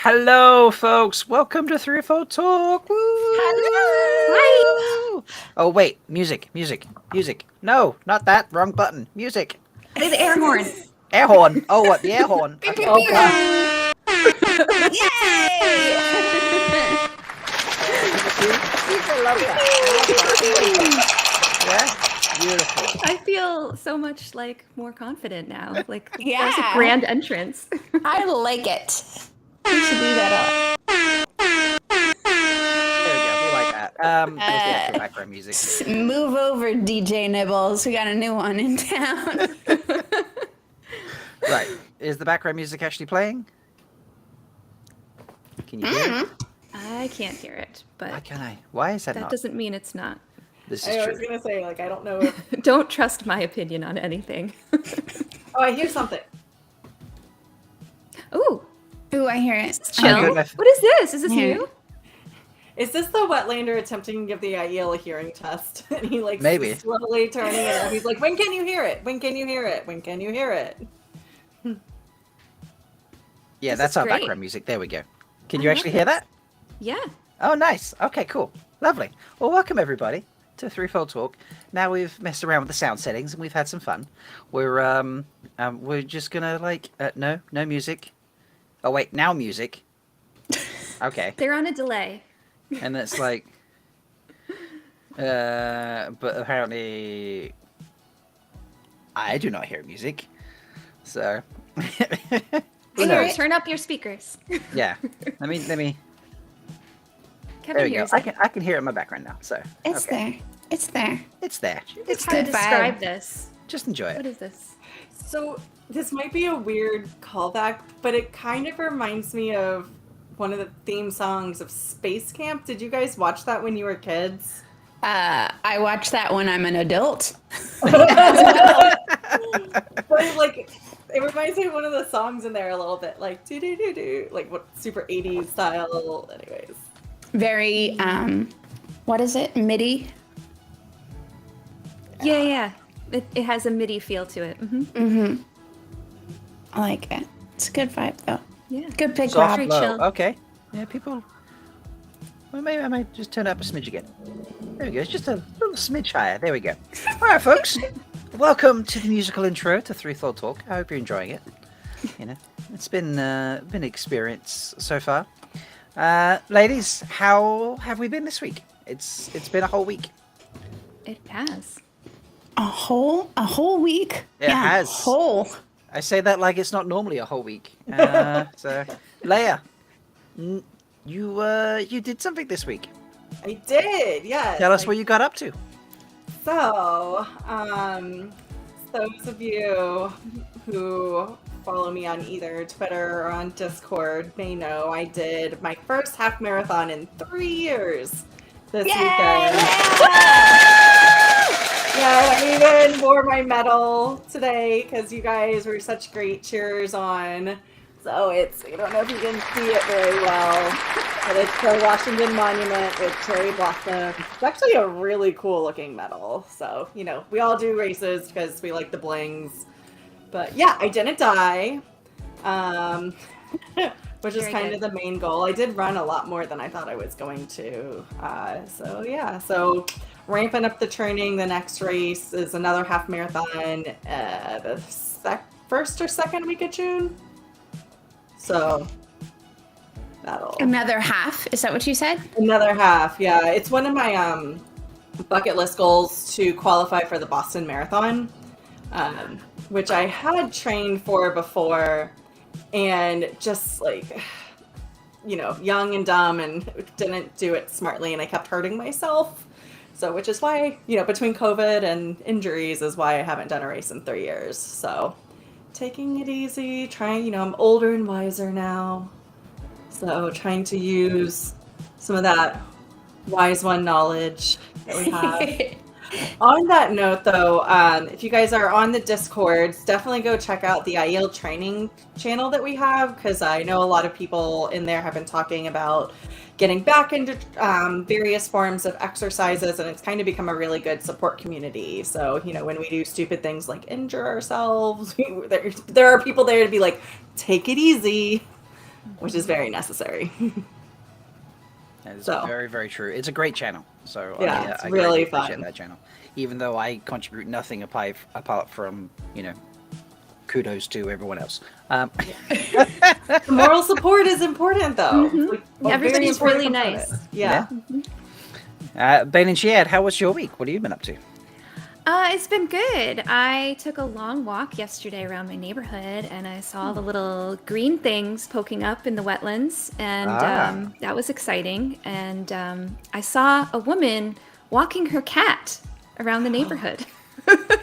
Hello, folks. Welcome to Threefold Talk. Woo! Hello. Oh, wait. Music. No, not that. Wrong button. Music. Play the air horn. Air horn. Oh, what? The air horn. Okay. Oh god. Yay! Yeah? Beautiful. I feel so much more confident now. That's Yeah. a grand entrance. I like it. We should do that There we go. We like that. There's the extra background music. all. Move over, DJ Nibbles. We got a new one in town. Right. Is the background music actually playing? Can you hear it? I can't hear it, Why but can't I? Why is that that not? doesn't mean it's not. This I is was true. gonna say, I don't know if... Don't trust my opinion on anything. Oh, I hear something. Ooh, Ooh, I hear it. chill. goodness. What is this? Is this Here. new? Is this the Wetlander attempting to give the Aiel a hearing test? And he Maybe. slowly turning it up. He's like, when can you hear it? When can you hear it? When can you hear it? Yeah, This that's is our great. background music. There we go. Can you actually hear that? Yeah. Oh, nice. Okay, cool. Lovely. Well, welcome everybody to Threefold Talk. Now we've messed around with the sound settings and we've had some fun. We're just gonna no music. Oh wait, now music. Okay, They're on a delay. and it's but apparently I do not hear music. So who hear knows? it. Turn up your speakers. Yeah. Let me. There Kevin we go. hears I it. can hear it in my background now. So It's okay. there. It's there. It's there. It's How to good describe vibe. this? Just enjoy What it. is this? So, this might be a weird callback, but it kind of reminds me of one of the theme songs of Space Camp. Did you guys watch that when you were kids? I watch that when I'm an adult. But it reminds me of one of the songs in there a little bit, like do do do do, like what super 80s style. Anyways, Very, what is it? MIDI? Yeah. It has a MIDI feel to it. hmm Mm-hmm. I like it. It's a good vibe, though. Yeah. Good pick, Soft, Rob. low. chill. Okay. Yeah, people. Well, maybe I might just turn it up a smidge again. There we go. It's just a little smidge higher. There we go. All right, folks. Welcome to the musical intro to Threefold Talk. I hope you're enjoying it. You know, it's been an experience so far. Ladies, how have we been this week? It's been a whole week. It has. A whole week? It has. Whole. I say that like it's not normally a whole week. So, Leigh-A, you did something this week. I did. Yes. Tell us what you got up to. So, those of you who follow me on either Twitter or on Discord may know I did my first half marathon in 3 years this weekend. Yeah, I even wore my medal today because you guys were such great cheers on. So I don't know if you can see it very well, but it's the Washington Monument with cherry blossom. It's actually a really cool looking medal. So, we all do races because we like the blings. But yeah, I didn't die, which is Very kind good. of the main goal. I did run a lot more than I thought I was going to. So ramping up the training. The next race is another half marathon, the first or second week of June. So that'll Another half? Is that what you said? another half. Yeah, it's one of my bucket list goals to qualify for the Boston Marathon, which I had trained for before, and just young and dumb, and didn't do it smartly, and I kept hurting myself. So, which is why, between COVID and injuries is why I haven't done a race in 3 years. So, taking it easy, trying, I'm older and wiser now. So, trying to use some of that wise one knowledge that we have. On that note, though, if you guys are on the Discords, definitely go check out the Aiel training channel that we have, because I know a lot of people in there have been talking about getting back into various forms of exercises, and it's kind of become a really good support community. So, when we do stupid things like injure ourselves, there are people there to be like, take it easy. which is very necessary. That is So. very, very true. It's a great channel. So Yeah, it's I really greatly appreciate fun. that channel. Even though I contribute nothing apart from, kudos to everyone else. The moral support is important, though. Like, a very Everybody's important really component. nice. Yeah. Bain&Chiad, how was your week? What have you been up to? It's been good. I took a long walk yesterday around my neighborhood, and I saw the little green things poking up in the wetlands, and that was exciting. And I saw a woman walking her cat around the neighborhood.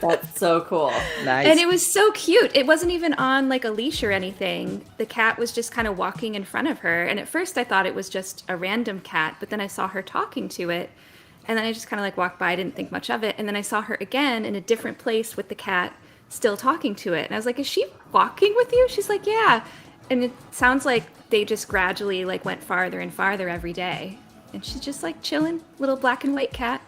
That's so cool. Nice. And it was so cute. It wasn't even on like a leash or anything. The cat was just kind of walking in front of her. And at first I thought it was just a random cat, but then I saw her talking to it. And then I just kind of like walked by, didn't think much of it. And then I saw her again in a different place with the cat still talking to it. And I was like, is she walking with you? She's like, yeah. And it sounds like they just gradually like went farther and farther every day. And she's just like chilling, little black and white cat.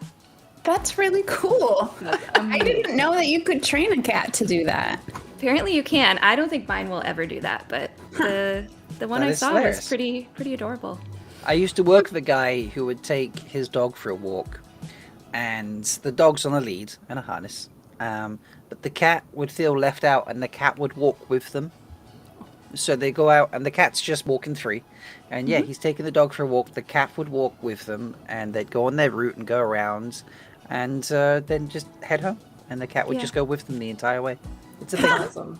That's really cool. I didn't know that you could train a cat to do that. Apparently you can. I don't think mine will ever do that, but the one That I is saw hilarious. was pretty adorable. I used to work with a guy who would take his dog for a walk, and the dog's on a lead and a harness, but the cat would feel left out, and the cat would walk with them. So they go out, and the cat's just walking free, and he's taking the dog for a walk. The cat would walk with them, and they'd go on their route and go around, and then just head home, and the cat would Yeah. just go with them the entire way. It's a thing. Awesome.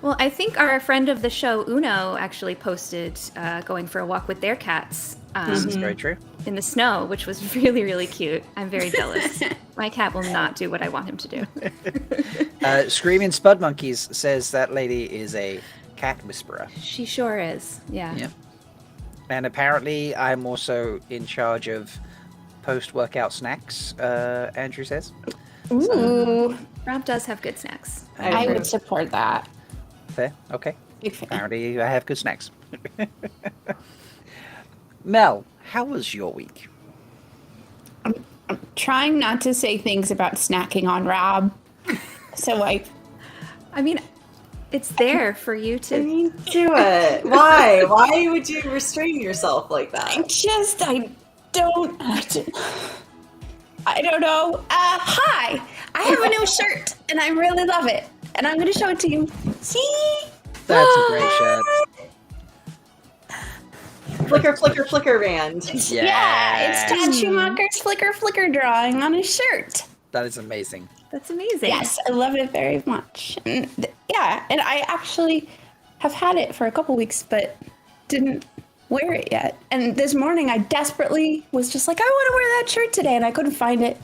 Well, I think our friend of the show, Uno, actually posted going for a walk with their cats This is very true. in the snow, which was really, really cute. I'm very jealous. My cat will not do what I want him to do. Screaming Spud Monkeys says that lady is a cat whisperer. She sure is. Yeah. Yeah. And apparently I'm also in charge of post-workout snacks, Andrew says. Ooh, Rob does have good snacks. I would support that. Fair? Okay. Big fan. Apparently I have good snacks. Mel, how was your week? Trying not to say things about snacking on Rob. So I mean, it's there for you I to. mean, do it. Why? Why would you restrain yourself like that? I don't know. Hi, I have a new shirt and I really love it. And I'm going to show it to you. See? That's a great shirt. Flicker, flicker, flicker band. Yeah, it's Todd Schumacher's Flicker Flicker drawing on his shirt. That is amazing. That's amazing. Yes, I love it very much. And and I actually have had it for a couple weeks, but didn't wear it yet. And this morning I desperately was just like, I want to wear that shirt today, and I couldn't find it.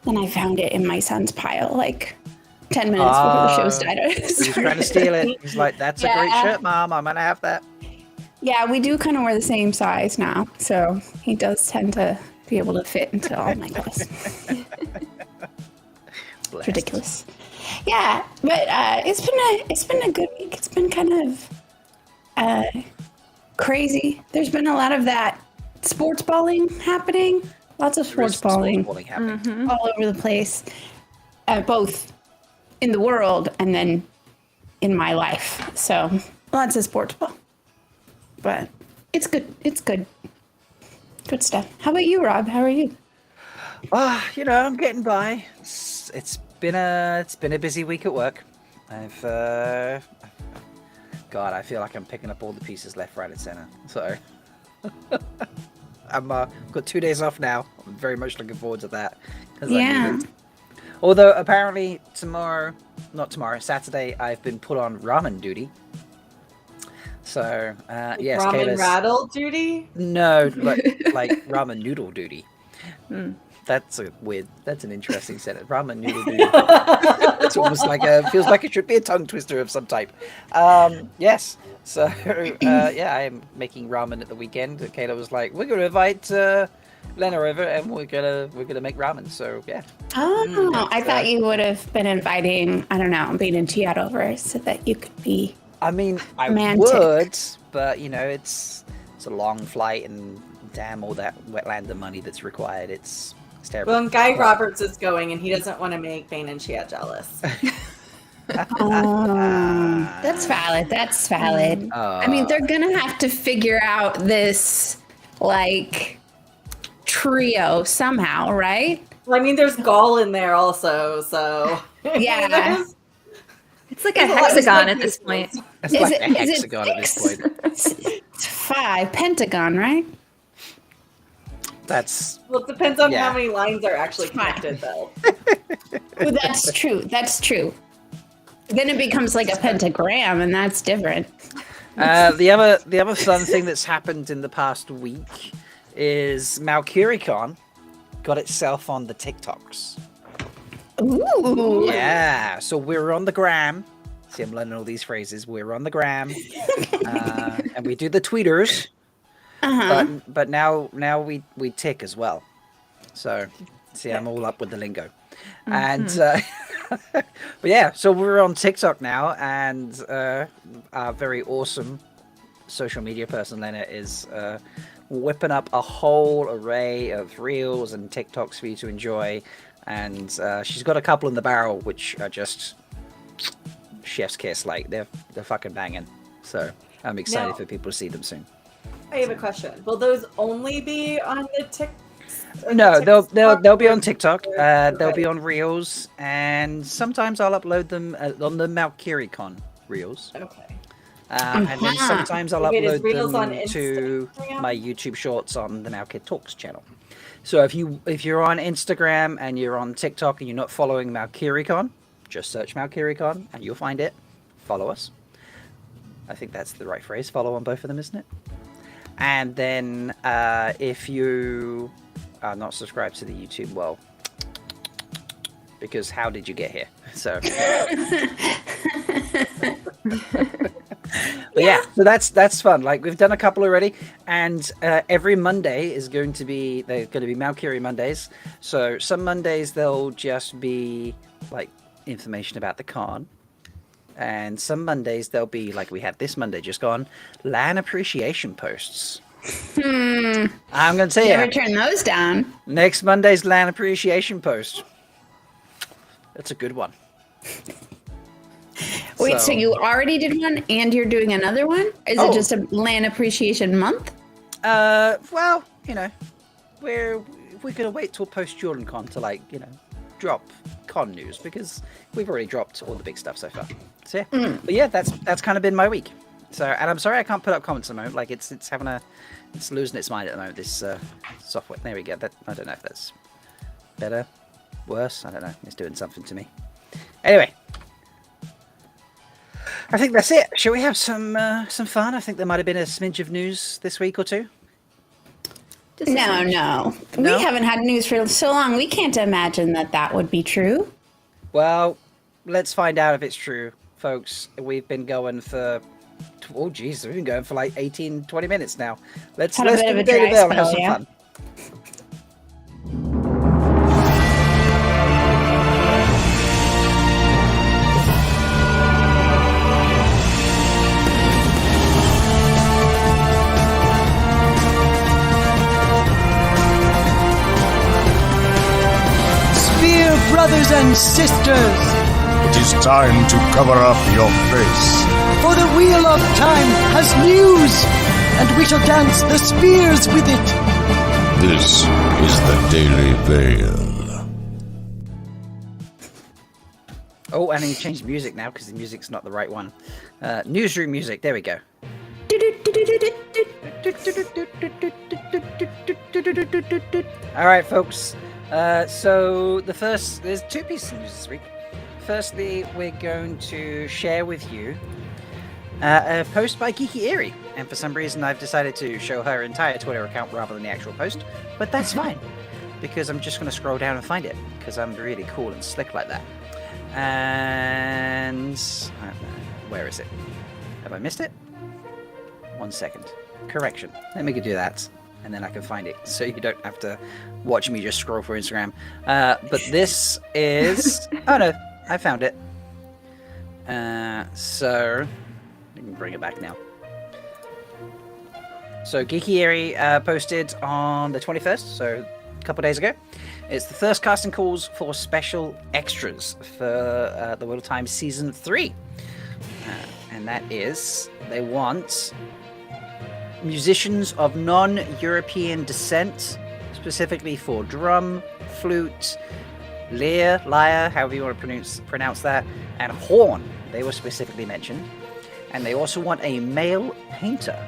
Then I found it in my son's pile, like 10 minutes before the show started. He's trying to steal it. He's like, that's a great Yeah. shirt, Mom. I'm going to have that. Yeah, we do kind of wear the same size now, so he does tend to be able to fit into all my clothes. Blessed. Ridiculous. Yeah, but it's been a good week. It's been kind of crazy. There's been a lot of that sports balling happening. Lots of There is sports balling balling happening. all over the place, both in the world and then in my life. So lots of sports ball. But it's good. It's good. Good stuff. How about you, Rob? How are you? I'm getting by. It's been a busy week at work. I've God, I feel like I'm picking up all the pieces left, right, and center. So I've got 2 days off now. I'm very much looking forward to that. 'Cause I Yeah. need it. Although apparently Saturday, I've been put on ramen duty. So yes, Ramen Kayla's... rattle duty? No, like ramen noodle duty. That's an interesting sentence. Ramen noodle duty. It's almost feels like it should be a tongue twister of some type. Yes. So I am making ramen at the weekend. Kayla was like, we're gonna invite Lena over and we're gonna make ramen. So yeah. Oh, I thought you would have been inviting, I don't know, Bain&Chiad over so that you could be. I mean, I Romantic. would, but it's a long flight and damn all that Wetlander money that's required. It's terrible. Well, and Guy Roberts is going, and he doesn't want to make Bain and Chiad jealous. That's valid. That's valid. I mean, they're gonna have to figure out this like trio somehow, right? Well, I mean, there's gall in there also, so Yeah. there's- It's like a there's a lot of hexagon at side this pieces. point. It's Is like it- a is it hexagon at this six? point. It's 5 pentagon, right? That's Well, it depends on Yeah. how many lines are actually Fine. connected, though. Well, that's true. That's true. Then it becomes like a pentagram, and that's different. the other fun thing that's happened in the past week is Malkier got itself on the TikToks. Ooh. Yeah, so we're on the gram. See, I'm learning all these phrases. We're on the gram, and we do the tweeters. But now we tick as well. So see, I'm all up with the lingo, and but yeah, so we're on TikTok now, and our very awesome social media person Leigh-A is whipping up a whole array of reels and TikToks for you to enjoy, and she's got a couple in the barrel which are just chef's kiss. Like they're fucking banging. So I'm excited Now- for people to see them soon. I have a question. Will those only be on the No, they'll be on TikTok? TikTok. They'll be on Reels, and sometimes I'll upload them on the Malkier Reels, Okay. and then sometimes I'll Wait, is upload Reels on them to Instagram? my YouTube Shorts on the Malkier Talks channel. So if you're on Instagram and you're on TikTok and you're not following Malkier, just search Malkier and you'll find it. Follow us. I think that's the right phrase. Follow on both of them, isn't it? And then if you are not subscribed to the YouTube, well, because how did you get here? So, but yeah, so that's fun. Like we've done a couple already, and every Monday is going to be Malkier Mondays. So some Mondays they'll just be like information about the Khan. And some Mondays there'll be, like we had this Monday just gone, LAN appreciation posts. I'm going to tell Never you, turn those down. next Monday's LAN appreciation post. That's a good one. Wait, so you already did one and you're doing another one? Is Oh. it just a land appreciation month? Well, we're going to wait till post Jordan Con to drop con news because we've already dropped all the big stuff so far. So yeah, but yeah, that's kind of been my week. So, and I'm sorry I can't put up comments at the moment. Like it's losing its mind at the moment. This software. There we go. I don't know if that's better, worse. I don't know. It's doing something to me. Anyway, I think that's it. Shall we have some fun? I think there might have been a smidge of news this week or two. No. No? We haven't had news for so long. We can't imagine that would be true. Well, let's find out if it's true, folks. We've been going for... Oh, geez, we've been going for like 18, 20 minutes now. Let's Had a bit do of the a Daily dry Bell and have spell, some yeah. fun. Spear brothers and sisters, It is time to cover up your face. for the wheel of time has news, and we shall dance the spears with it. This is the Daily Veil. Oh, and he changed music now because the music's not the right one. Newsroom music. There we go. All right, folks. So there's two pieces of news this week. Firstly, we're going to share with you a post by Geeky Eerie, and for some reason I've decided to show her entire Twitter account rather than the actual post, but that's fine because I'm just going to scroll down and find it because I'm really cool and slick like that. And where is it? Have I missed it? 1 second. Correction. Let me do that, and then I can find it, so you don't have to watch me just scroll through Instagram. But this is... oh no, I found it. So I can bring it back now. So Geeky Eerie posted on the 21st, so a couple of days ago. It's the first casting calls for special extras for the Wheel of Time Season 3. And that is, they want musicians of non-European descent, specifically for drum, flute, lyre, however you want to pronounce that, and horn. They were specifically mentioned. And they also want a male painter.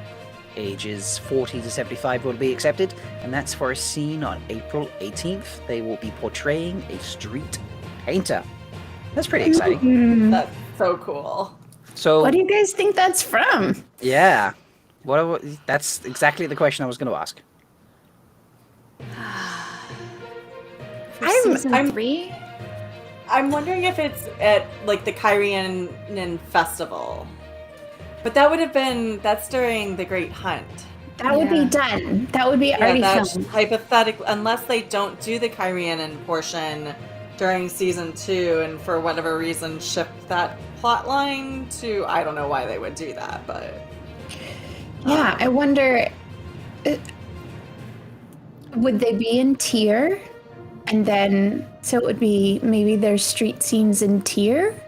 Ages 40 to 75 will be accepted, and that's for a scene on April 18th. They will be portraying a street painter. That's pretty exciting. That's so cool. So, What do you guys think that's from? yeah, that's exactly the question I was going to ask. For season 3? I'm wondering if it's at like the Kyrian Festival. But that's during the Great Hunt. That would be done. That would be already that's filmed. hypothetical, unless they don't do the Kyrian portion during season 2 and for whatever reason shift that plot line to, I don't know why they would do that, but Yeah, I wonder, would they be in tier? And then, so it would be maybe there's street scenes in tier?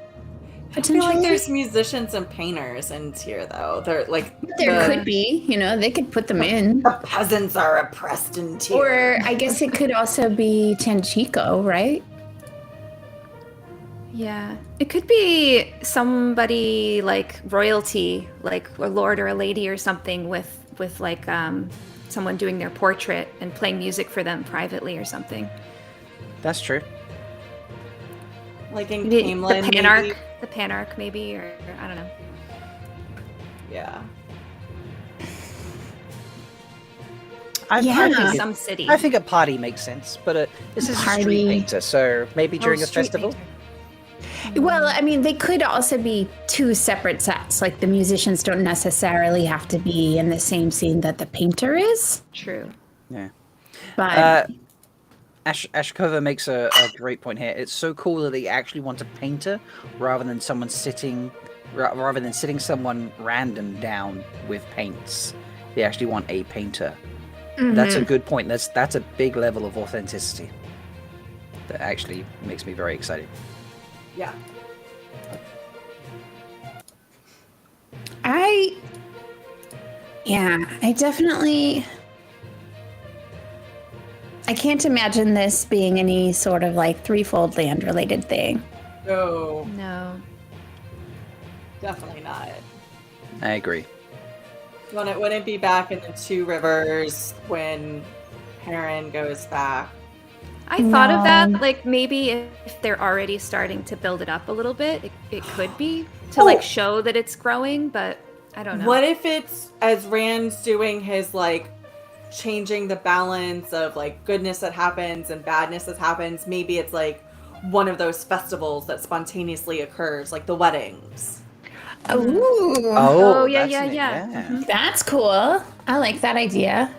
I feel like Potentially? there's musicians and painters in tier though. They're like There could be, they could put them in. the peasants are oppressed in tier. Or I guess it could also be Tanchico, right? Yeah. It could be somebody like royalty, like a lord or a lady or something with like someone doing their portrait and playing music for them privately or something. That's true. Like in Maybe Camelin, the Panarch, maybe. the Panarch maybe, or I don't know. Yeah. I think Some city. I think a party makes sense, but this is a street Party. painter, so maybe during a street festival. painter. Well, I mean, they could also be two separate sets. Like the musicians don't necessarily have to be in the same scene that the painter is. True. Yeah. But Ashkova makes a great point here. It's so cool that they actually want a painter rather than sitting someone random down with paints. They actually want a painter. That's a good point. That's a big level of authenticity. That actually makes me very excited. Yeah. I definitely. I can't imagine this being any sort of like threefold land related thing. No, No. definitely not. I agree. Wouldn't it be back in the Two Rivers when Perrin goes back? I thought of that, No. like maybe if they're already starting to build it up a little bit, it could be to like show that it's growing, but I don't know. What if it's as Rand's doing his like changing the balance of like goodness that happens and badness that happens? Maybe it's like one of those festivals that spontaneously occurs, like the weddings. Ooh, Oh, yeah, that's yeah, neat, yeah. that's cool. I like that idea.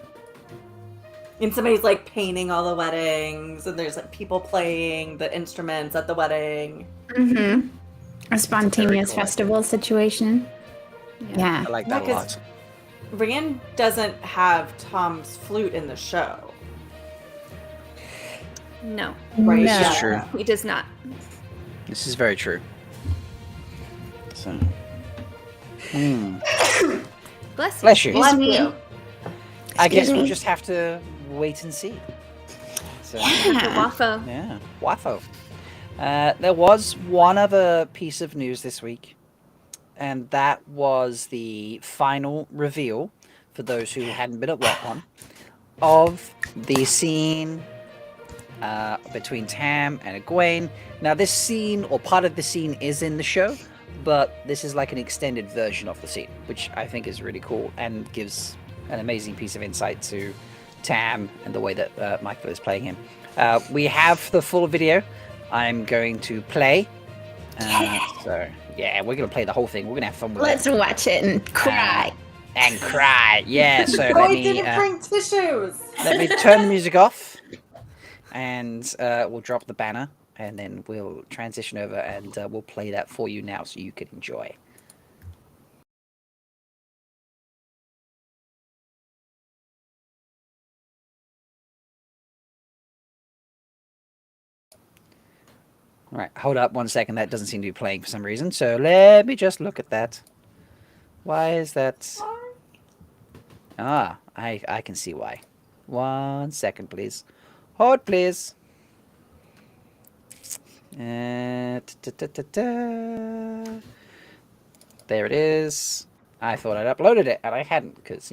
And somebody's like painting all the weddings, and there's like people playing the instruments at the wedding. Mm-hmm. A spontaneous cool idea. festival situation. Yeah. I like that a Yeah, 'cause- lot. Rand doesn't have Tom's flute in the show, No, right? No. This is true. he does not. This is very true. So, Bless you. bless you. Bless me. you. I guess Excuse we'll me. just have to wait and see. So, Yeah. Waffo. yeah, waffo. There was one other piece of news this week, and that was the final reveal, for those who hadn't been at WotCon, of the scene between Tam and Egwene. Now, this scene, or part of the scene, is in the show, but this is like an extended version of the scene, which I think is really cool and gives an amazing piece of insight to Tam and the way that Michael is playing him. We have the full video. I'm going to play. So, yeah, we're going to play the whole thing. We're going to have fun with Let's it. watch it and cry. And cry. Yeah, so Oh, let I me, didn't bring tissues. let me turn the music off. And we'll drop the banner. And then we'll transition over and we'll play that for you now so you can enjoy. All right, hold up 1 second. That doesn't seem to be playing for some reason. So let me just look at that. Why is that? Ah, I can see why. 1 second, please. Hold, please. There it is. I thought I'd uploaded it, and I hadn't, because,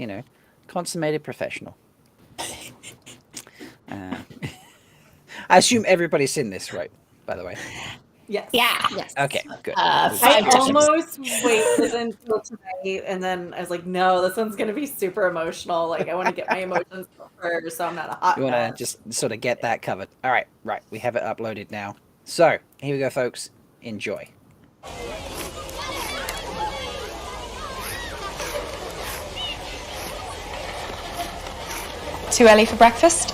consummated professional. I assume everybody's seen this, right? By the way. Yes. Yeah. Yes. Okay, good. I 5 times. almost waited until tonight, and then I was like, no, this one's going to be super emotional. Like, I want to get my emotions first, so I'm not a hot You want to mess. just sort of get that covered. All right, we have it uploaded now. So, here we go, folks. Enjoy. Too early for breakfast?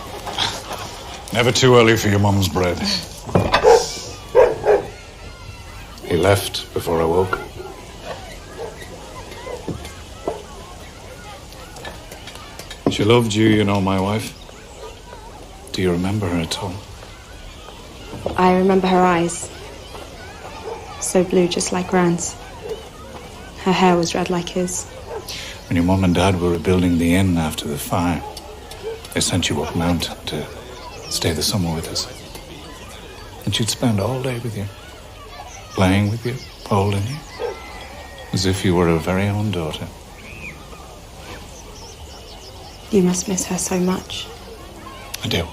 Never too early for your mum's bread. He left before I woke. She loved you, my wife. Do you remember her at all? I remember her eyes. So blue, just like Rand's. Her hair was red like his. When your mum and dad were rebuilding the inn after the fire, they sent you up mountain to stay the summer with us. And she'd spend all day with you, playing with you, holding you, as if you were her very own daughter. You must miss her so much. I do.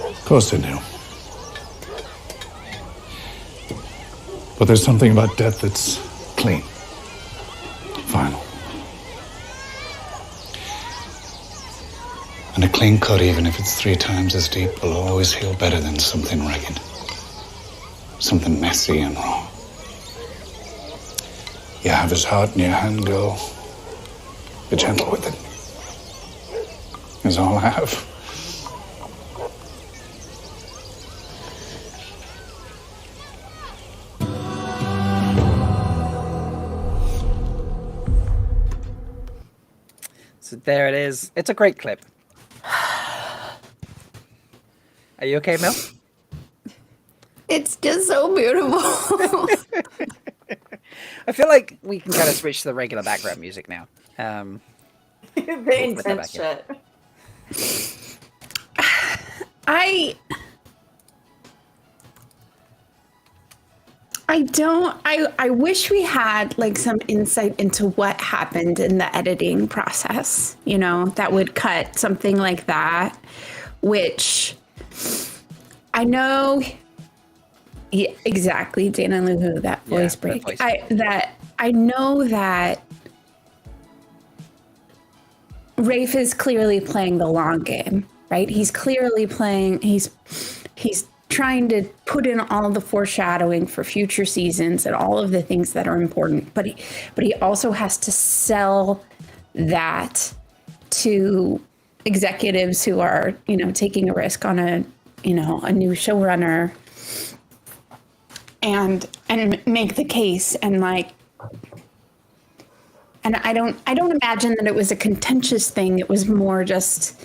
Of course I do. But there's something about death that's clean, final. And a clean cut, even if it's 3 times as deep, will always heal better than something ragged. Something messy and raw. You have his heart in your hand, go. Be gentle with it. Is all I have. So there it is. It's a great clip. Are you okay, Mel? It's just so beautiful. I feel like we can kind of switch to the regular background music now. The put that intense back shit. I wish we had like some insight into what happened in the editing process, that would cut something like that, which I know. Yeah, exactly. Dana Luhu, that voice break. I know that Rafe is clearly playing the long game, right? He's clearly playing. He's trying to put in all the foreshadowing for future seasons and all of the things that are important. But he also has to sell that to executives who are, taking a risk on a new showrunner and make the case and I don't imagine that it was a contentious thing. It was more just,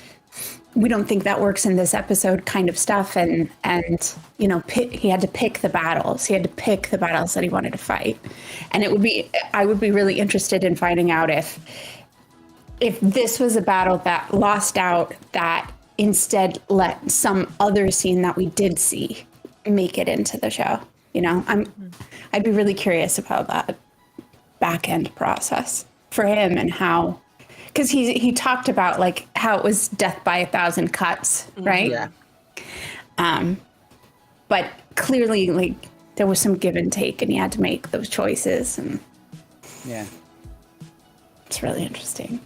we don't think that works in this episode kind of stuff. And he had to pick the battles. He had to pick the battles that he wanted to fight. And I would be really interested in finding out if this was a battle that lost out, that instead let some other scene that we did see make it into the show. I'd be really curious about that back end process for him and how, because he talked about like how it was death by 1,000 cuts, right? Yeah. But clearly, like, there was some give and take, and he had to make those choices, and Yeah. it's really interesting.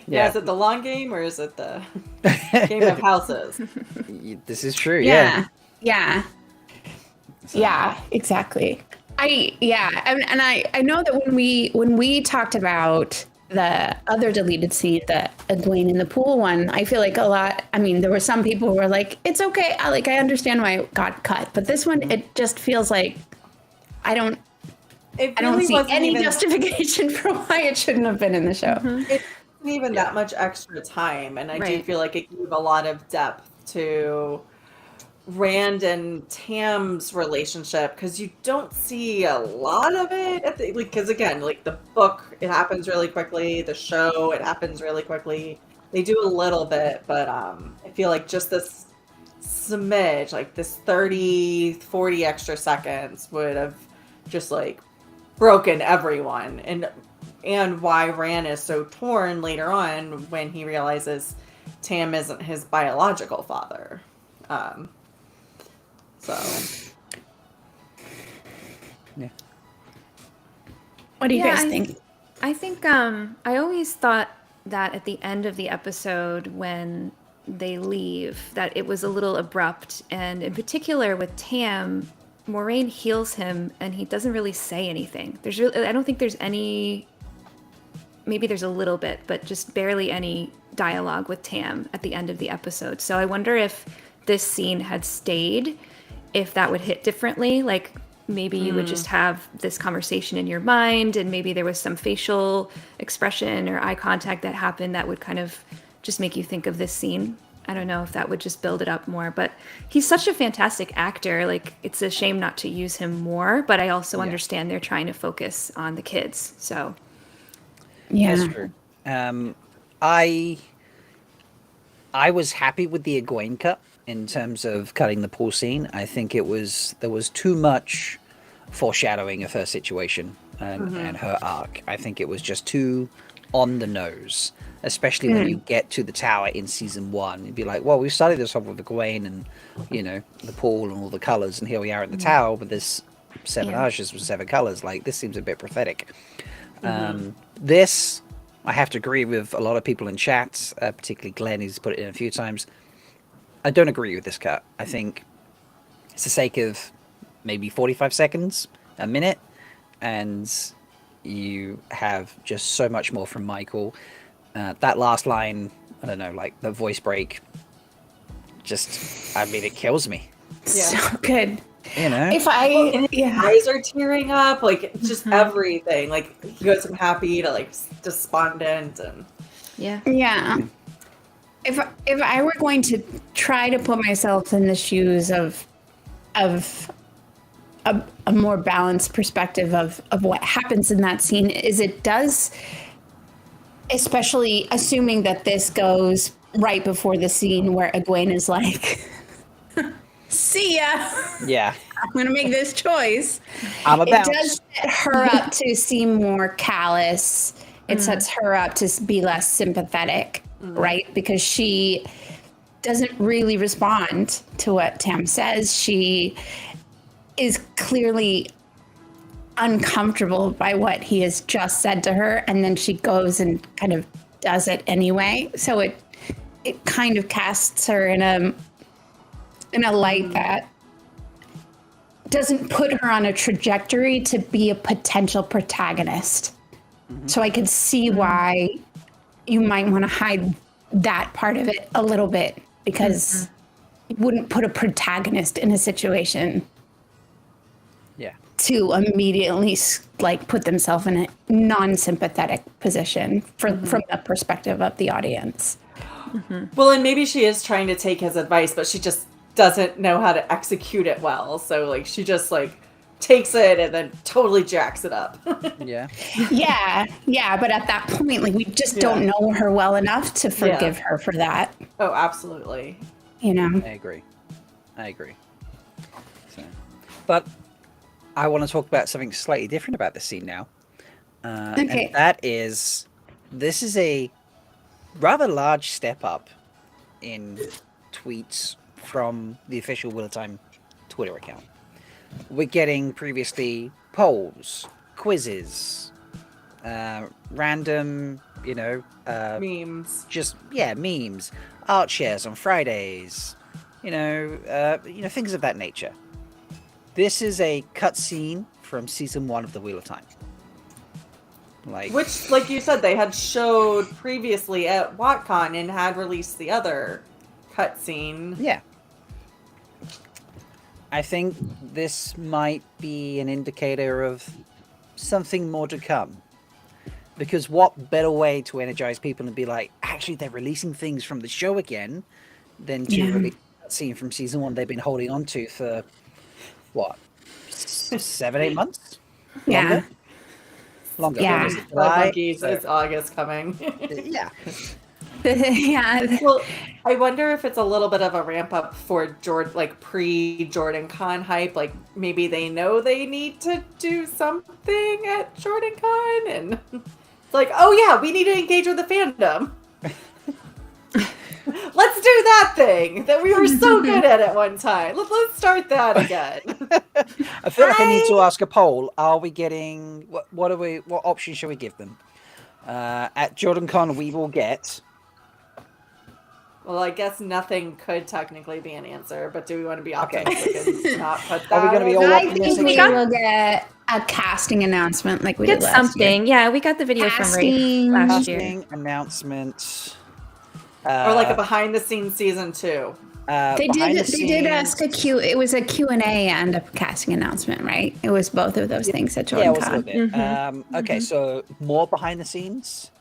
Yeah, is it the long game or is it the game of houses? This is true. Yeah. Yeah, exactly. I know that when we talked about the other deleted scene, the Egwene in the pool one, I feel like there were some people who were like, it's okay. I understand why it got cut, but this one, it just feels like I don't see any justification for why it shouldn't have been in the show. It wasn't even that much extra time, and I do feel like it gave a lot of depth to Rand and Tam's relationship, because you don't see a lot of it at the, because again, like the book, it happens really quickly. The show, it happens really quickly. They do a little bit, but I feel like just this smidge, like this 30, 40 extra seconds would have just like broken everyone. And why Rand is so torn later on when he realizes Tam isn't his biological father. So, Yeah. What do you Yeah, guys think? I think I always thought that at the end of the episode when they leave that it was a little abrupt, and in particular with Tam, Moraine heals him and he doesn't really say anything. I don't think there's any, maybe there's a little bit, but just barely any dialogue with Tam at the end of the episode. So I wonder if this scene had stayed, if that would hit differently. Like maybe you would just have this conversation in your mind, and maybe there was some facial expression or eye contact that happened that would kind of just make you think of this scene. I don't know if that would just build it up more, but he's such a fantastic actor. Like it's a shame not to use him more, but I also understand they're trying to focus on the kids. So Yeah. That's true. I was happy with the Egwene cut in terms of cutting the pool scene. I think there was too much foreshadowing of her situation and her arc. I think it was just too on the nose, especially when you get to the tower in season 1. You'd be like, well, we started this off with Egwene and, you know, the pool and all the colors, and here we are in the tower with this 7 arches with 7 colors. Like, this seems a bit pathetic. This, I have to agree with a lot of people in chat, particularly Glenn, who's put it in a few times. I don't agree with this cut. I think it's the sake of maybe 45 seconds, a minute, and you have just so much more from Michael. That last line, I don't know, like the voice break, just, I mean, it kills me. So good. You know? If and his eyes are tearing up, like just everything. Like he goes from happy to like despondent, and Yeah. If I were going to try to put myself in the shoes of a more balanced perspective of what happens in that scene, is it does, especially assuming that this goes right before the scene where Egwene is like, see ya. Yeah. I'm going to make this choice. I'm It about. does set her up to seem more callous. It sets her up to be less sympathetic, right? Because she doesn't really respond to what Tam says. She is clearly uncomfortable by what he has just said to her, and then she goes and kind of does it anyway. So it kind of casts her in a light that doesn't put her on a trajectory to be a potential protagonist. So I could see why you might want to hide that part of it a little bit, because you wouldn't put a protagonist in a situation Yeah. to immediately like put themselves in a non-sympathetic position from the perspective of the audience. well, and maybe she is trying to take his advice, but she just doesn't know how to execute it well. So like she just like takes it and then totally jacks it up. Yeah. Yeah, but at that point, like we just don't know her well enough to forgive her for that. Oh, absolutely. You know. I agree. So, but I want to talk about something slightly different about the scene now. Okay. And that is, this is a rather large step up in tweets from the official Wheel of Time Twitter account. We're getting previously polls, quizzes, random, Memes. just memes, art shares on Fridays, things of that nature. This is a cutscene from season 1 of the Wheel of Time. Which, like you said, they had showed previously at WatCon and had released the other cutscene. Yeah. I think this might be an indicator of something more to come. Because what better way to energize people and be like, actually, they're releasing things from the show again than to release a scene from season 1 they've been holding on to for what, 7-8 months? Yeah. Longer. Yeah. Was it Blood July? monkeys. So, It's August coming. yeah. Yeah. Well, I wonder if it's a little bit of a ramp up for like pre-Jordan Con hype. Like maybe they know they need to do something at Jordan Con, and it's like, oh yeah, we need to engage with the fandom. Let's do that thing that we were so good at one time. Let's start that again. I feel like I need to ask a poll. Are we getting what option should we give them? At Jordan Con we will get. Well, I guess nothing could technically be an answer, but do we want to be optimistic and not put that? Are we going to be all I think optimistic? we will get a casting announcement like we Get did last something. year. Yeah, we got the video from Ray Casting. last year. Casting announcement. Or like a behind the scenes season 2. They did ask a Q. It was a Q&A and a casting announcement, right? It was both of those things at Yeah, Jordan it was a little Con. bit. Okay, so more behind the scenes.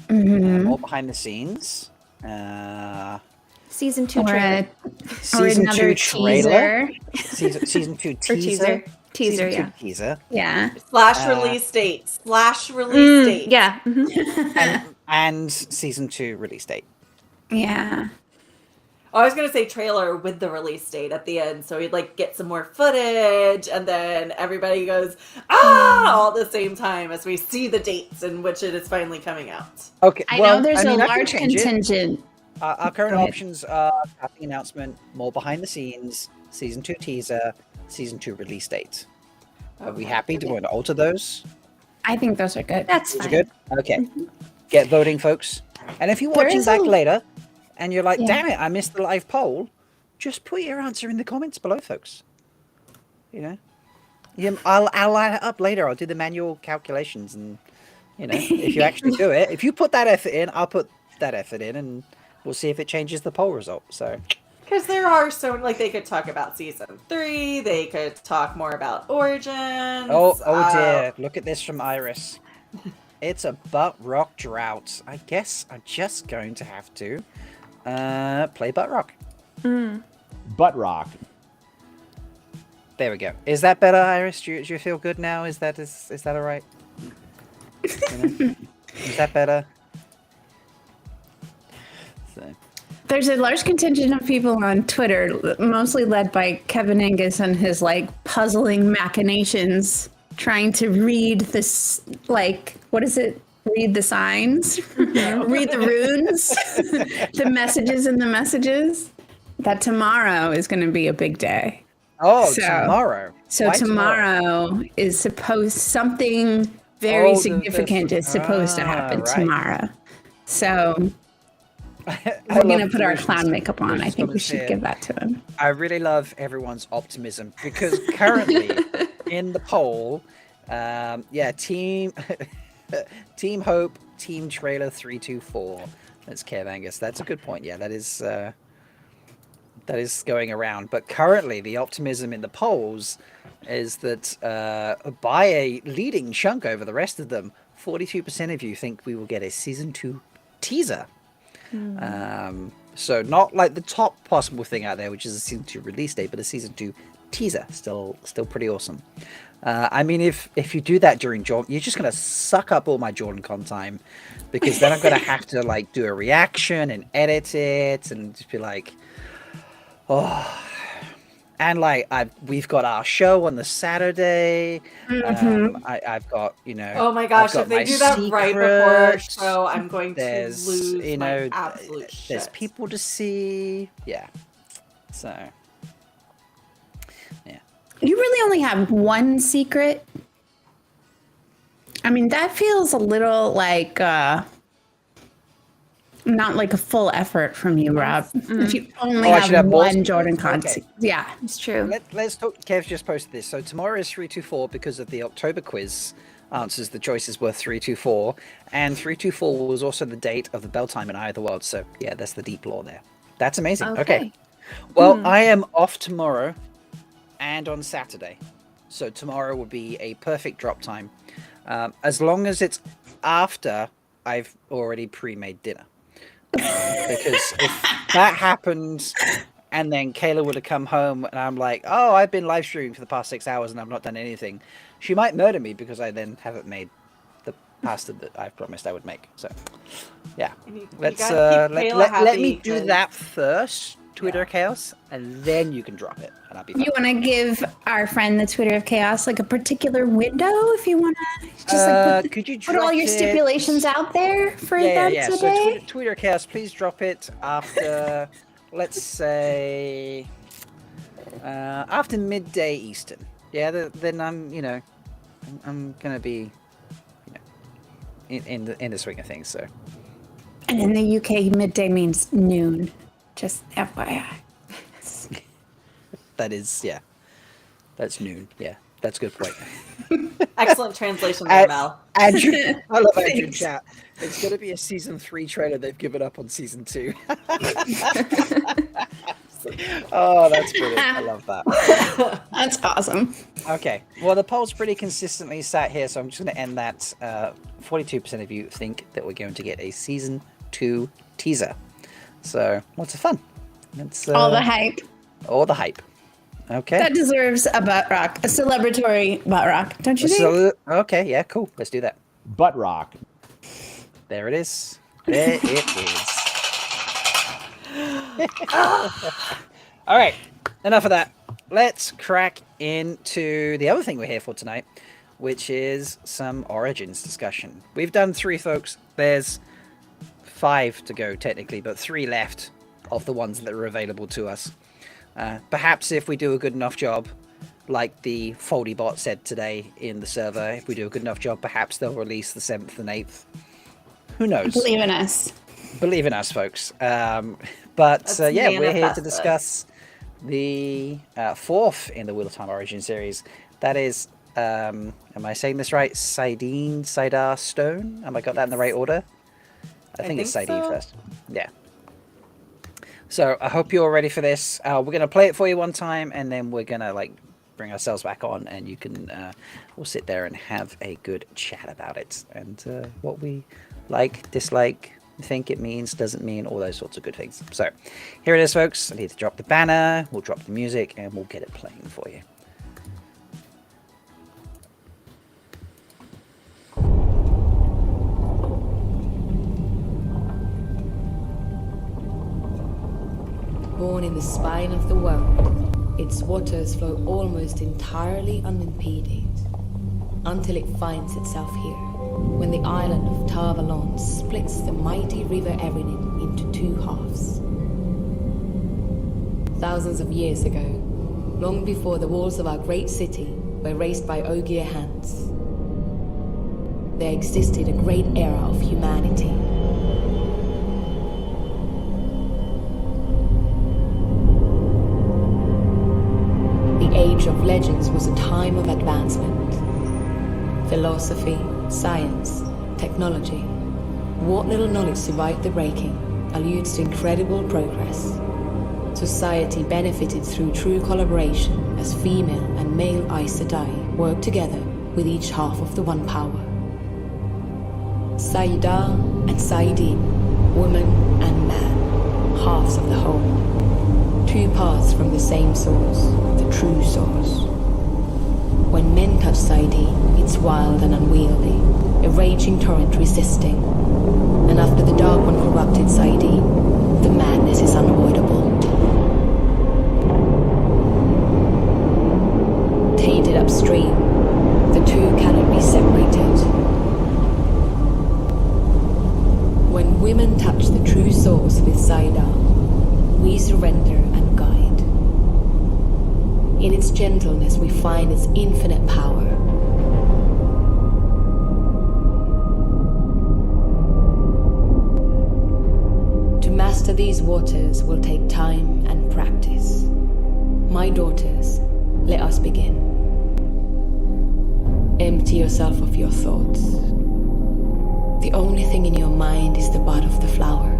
Mm-hmm. More behind the scenes. Season 2 Or, trailer. Season another 2 trailer. teaser. Season 2 Or teaser. Teaser, Season 2 yeah. teaser. Yeah. Slash release date. Slash release date. Yeah. Mhm. And season 2 release date. Yeah. Oh, I was gonna say trailer with the release date at the end, so we'd like get some more footage, and then everybody goes all at the same time as we see the dates in which it is finally coming out. Okay, I well, know there's I mean, a I can large change it. contingent. Our current Go ahead. options are casting announcement, more behind the scenes, season 2 teaser, season 2 release date. Are we happy? Do we want to alter those? I think those are good. That's Those are fine. good? Okay. Get voting, folks. And if you're There watching is back a- later and you're like, Yeah. damn it, I missed the live poll, just put your answer in the comments below, folks. You know? Yeah, I'll line it up later. I'll do the manual calculations, and you know, if you actually do it, if you put that effort in, I'll put that effort in, and we'll see if it changes the poll result. So Because there are so like they could talk about season 3, they could talk more about origins. oh dear, look at this from Iris. It's a butt rock drought. I guess I'm just going to have to play butt rock. Butt rock. There we go. Is that better, Iris? Do you feel good now? Is that all right? You know? Is that better? So. There's a large contingent of people on Twitter, mostly led by Kevin Angus and his like puzzling machinations, trying to read this, like, what is it? Read the signs, read the runes, the messages in the messages. That tomorrow is going to be a big day. Oh, So- tomorrow. So Why tomorrow is something very Oh, significant is supposed to happen right. tomorrow. So I we're going to love put our Lucian's- clown makeup on. I Lucian's think we comments should here. give that to him. I really love everyone's optimism because currently in the poll, team Team Hope, Team Trailer 324. That's Kev Angus. That's a good point. Yeah, that is going around. But currently, the optimism in the polls is that by a leading chunk over the rest of them, 42% of you think we will get a season 2 teaser. So not like the top possible thing out there, which is a season 2 release date, but a season 2 teaser. Still pretty awesome. I mean, if you do that during Jordan, you're just gonna suck up all my Jordan Con time, because then I'm gonna have to like do a reaction and edit it and just be like, oh. And like we've got our show on the Saturday. I've got Oh my gosh, I've got if they my do that right before our secrets. show, I'm going to There's lose my absolute there's shit. people to see. Yeah. So You really only have one secret. I mean, that feels a little like not like a full effort from you, Rob. If you only Oh, I should have have more one Jordan Con. Okay. Yeah. It's true. let's talk. Kev just posted this. So tomorrow is 324 because of the October quiz answers. The choices were 324, and 324 was also the date of the bell time in Eye of the World. So yeah, that's the deep lore there. That's amazing. Okay. Well, I am off tomorrow and on Saturday. So tomorrow will be a perfect drop time. As long as it's after I've already pre-made dinner. Because if that happens and then Kayla would have come home, and I'm like, oh, I've been live streaming for the past 6 hours, and I've not done anything. She might murder me because I then haven't made the pasta that I promised I would make. So, yeah, let me do that first. Twitter Chaos, and then you can drop it, and I'll be fine. You want to give our friend the Twitter of Chaos like a particular window if you want to just like could you put all your stipulations out there for them today? So Twitter Chaos, please drop it after, let's say, after midday Eastern. Yeah, then I'm gonna be, in the swing of things. So. And in the UK, midday means noon. Just FYI. That's noon. Yeah, that's a good point. Excellent translation there, Mel. Andrew, I love Andrew in chat. It's going to be a season 3 trailer. They've given up on season 2. Oh, that's brilliant. I love that. That's awesome. Okay. Well, the poll's pretty consistently sat here, so I'm just going to end that. 42% of you think that we're going to get a season 2 teaser. So, lots of fun. It's, all the hype. All the hype. Okay. That deserves a butt rock, a celebratory butt rock, don't you think? Okay, yeah, cool. Let's do that. Butt rock. There it is. There it is. All right, enough of that. Let's crack into the other thing we're here for tonight, which is some Origins discussion. We've done 3, folks. There's 5 to go technically, but 3 left of the ones that are available to us. Perhaps if we do a good enough job, like the Foldy bot said today in the server, if we do a good enough job, perhaps they'll release the 7th and 8th. Who knows? Believe in us. Believe in us, folks. But we're here to discuss the 4th in the Wheel of Time Origin series. That is, am I saying this right? Saidar Stone? Have I got that in the right order? I think it's Saidin first. Yeah. So I hope you're ready for this. We're going to play it for you one time, and then we're going to bring ourselves back on, and you can we'll sit there and have a good chat about it and what we like, dislike, think it means, doesn't mean, all those sorts of good things. So here it is, folks. I need to drop the banner. We'll drop the music, and we'll get it playing for you. Born in the spine of the world, its waters flow almost entirely unimpeded, until it finds itself here, when the island of Tarvalon splits the mighty river Erinin into 2 halves. Thousands of years ago, long before the walls of our great city were razed by Ogier hands, there existed a great era of humanity. The Age of Legends was a time of advancement. Philosophy, science, technology. What little knowledge survived the breaking alludes to incredible progress. Society benefited through true collaboration as female and male Aes Sedai worked together with each half of the one power. Saidar and Saidin, woman and man, halves of the whole. 2 paths from the same source, the true source. When men touch Saidin, it's wild and unwieldy, a raging torrent resisting. And after the Dark One corrupted Saidin, the madness is unavoidable. Tainted upstream, the 2 cannot be separated. When women touch the true source with Saidar, we surrender and guide. In its gentleness we find its infinite power. To master these waters will take time and practice. My daughters, let us begin. Empty yourself of your thoughts. The only thing in your mind is the bud of the flower.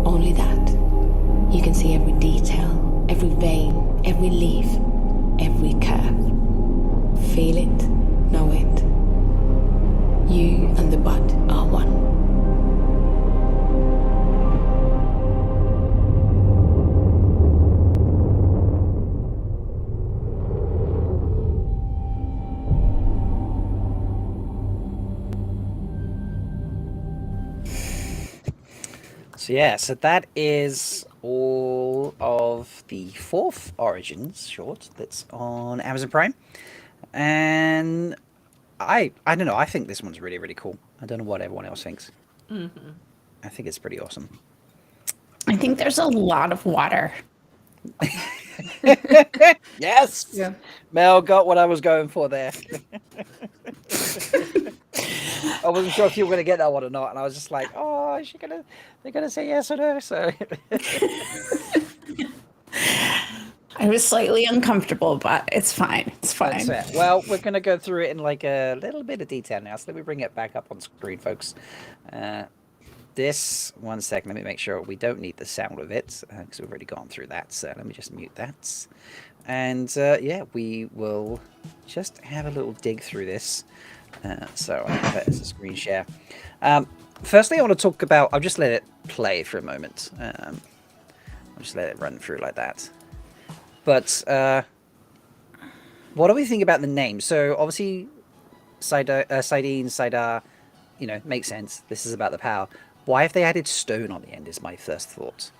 Only that. You can see every detail, every vein, every leaf, every curve. Feel it, know it. You and the bud are one. So that is all of the fourth Origins short that's on Amazon Prime, and I don't know. I think this one's really really cool. I don't know what everyone else thinks. Mm-hmm. I think it's pretty awesome. I think there's a lot of water. Yes. Yeah. Mel got what I was going for there. I wasn't sure if you were going to get that one or not, and I was just like, "Oh, is she gonna? They're gonna say yes or no?" So I was slightly uncomfortable, but it's fine. It's fine. that's fair. Well, we're gonna go through it in like a little bit of detail now. So let me bring it back up on screen, folks. This 1 second. Let me make sure we don't need the sound of it because we've already gone through that. So let me just mute that, and yeah, we will just have a little dig through this. So I have it as a screen share. Firstly, I want to talk about. I'll just let it play for a moment. I'll just let it run through like that. But what do we think about the name? So obviously, Saidin, Saidar, makes sense. This is about the power. Why have they added stone on the end? Is my first thought.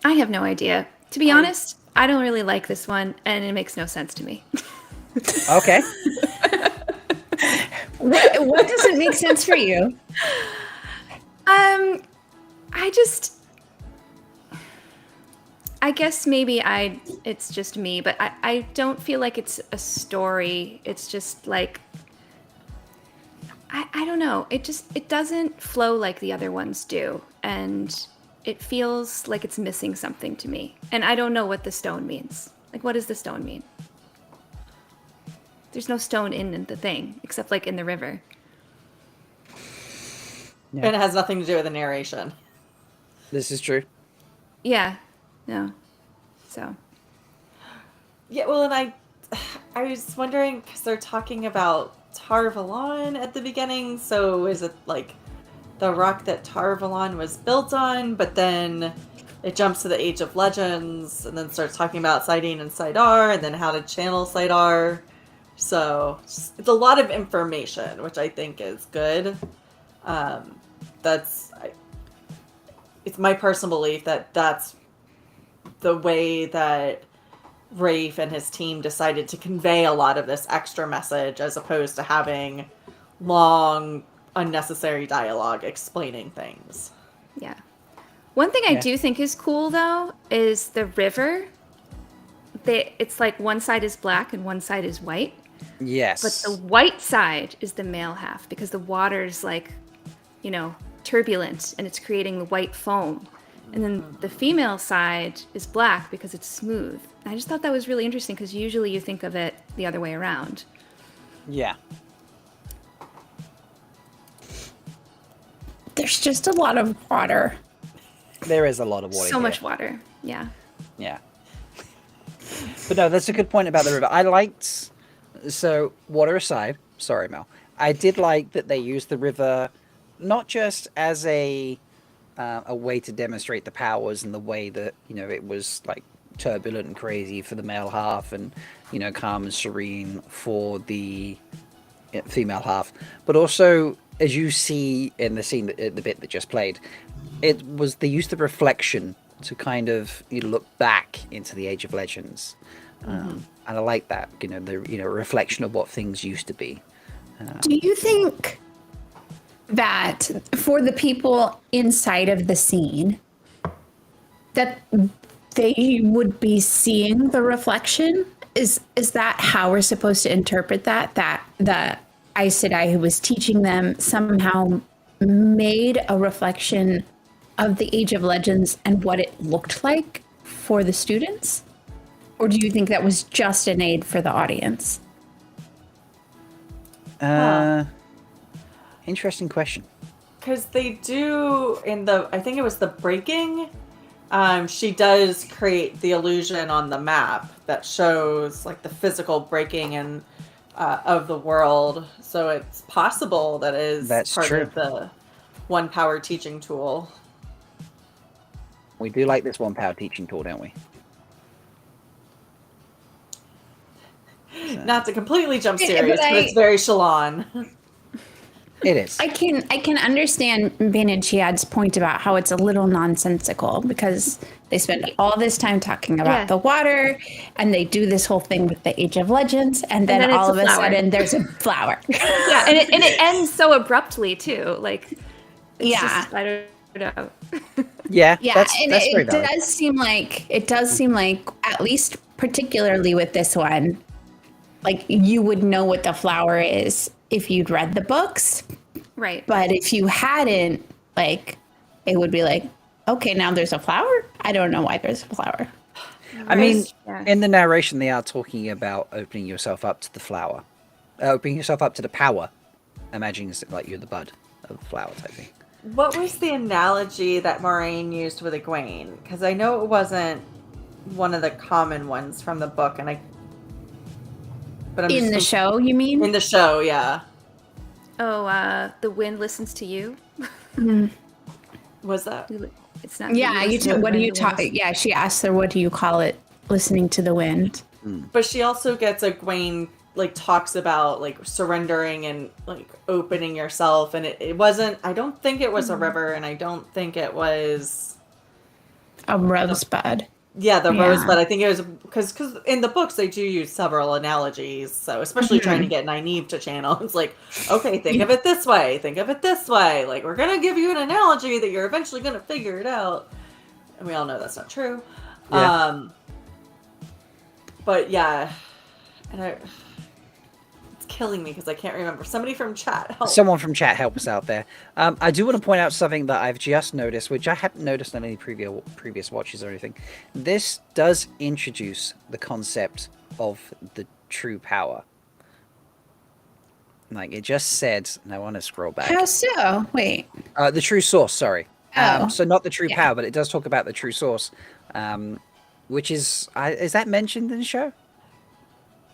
I have no idea. To be honest, I don't really like this one, and it makes no sense to me. Okay. What doesn't make sense for you? I guess maybe it's just me, but I don't feel like it's a story. It's just like, I don't know. It doesn't flow like the other ones do. And it feels like it's missing something to me. And I don't know what the stone means. Like, what does the stone mean? There's no stone in the thing, except like in the river. Yeah. And it has nothing to do with the narration. This is true. Yeah. No. So. Yeah, well, and I was wondering, because they're talking about Tar-Valon at the beginning, so is it like the rock that Tar-Valon was built on, but then it jumps to the Age of Legends, and then starts talking about Saidin and Saidar, and then how to channel Saidar. So it's a lot of information, which I think is good. It's my personal belief that that's the way that Rafe and his team decided to convey a lot of this extra message, as opposed to having long, unnecessary dialogue explaining things. Yeah. One thing I do think is cool, though, is the river. It's like one side is black and one side is white. Yes. But the white side is the male half, because the water's like, turbulent, and it's creating the white foam. And then the female side is black because it's smooth. And I just thought that was really interesting, because usually you think of it the other way around. Yeah. There's just a lot of water. There is a lot of water. So much water. Yeah. Yeah. But no, that's a good point about the river. I liked... So, water aside, sorry, Mel. I did like that they used the river not just as a way to demonstrate the powers and the way that, it was like turbulent and crazy for the male half and, calm and serene for the female half. But also, as you see in the scene, the bit that just played, it was the use of reflection to kind of look back into the Age of Legends. And I like that, the reflection of what things used to be. Do you think that for the people inside of the scene, that they would be seeing the reflection? Is that how we're supposed to interpret that? That the Aes Sedai who was teaching them somehow made a reflection of the Age of Legends and what it looked like for the students? Or do you think that was just an aid for the audience? Interesting question. Because they do, I think it was the breaking, she does create the illusion on the map that shows like the physical breaking and of the world. So it's possible that's part true. of the One Power teaching tool. We do like this One Power teaching tool, don't we? Not to completely jump series, but it's very Shalon. It is. I can understand Bain&Chiad's point about how it's a little nonsensical because they spend all this time talking about the water, and they do this whole thing with the Age of Legends, and then all of a sudden there's a flower. Yeah, and it ends so abruptly too. Like, it's just, I don't know. Yeah, yeah, that's very it valid. does seem like at least particularly with this one, like you would know what the flower is if you'd read the books. Right. But if you hadn't, like, it would be like, okay, now there's a flower? I don't know why there's a flower. I mean, in the narration, they are talking about opening yourself up to the flower. Opening yourself up to the power. Imagining it's like you're the bud of the flower type thing. What was the analogy that Moraine used with Egwene? Because I know it wasn't one of the common ones from the book, and But I'm in the show, you mean? In the show, yeah. Oh, the wind listens to you. Was that? It's not. Yeah, what do you talk? Yeah, she asked her, "What do you call it?" Listening to the wind. But she also gets Egwene, like, talks about like surrendering and like opening yourself, and it wasn't. I don't think it was a river, and I don't think it was a rosebud. Yeah, the rosebud. I think it was because in the books they do use several analogies. So especially trying to get Nynaeve to channel, it's like, okay, think of it this way. Think of it this way. Like, we're gonna give you an analogy that you're eventually gonna figure it out. And we all know that's not true. Yeah. But yeah, and it's killing me because I can't remember. Somebody from chat help. Someone from chat help us out there. I do want to point out something that I've just noticed, which I hadn't noticed on any previous watches or anything. This does introduce the concept of the true power. Like, it just said, and I want to scroll back. How so? Wait. The true source, sorry. Oh. So not the true power, but it does talk about the true source. Which is that mentioned in the show?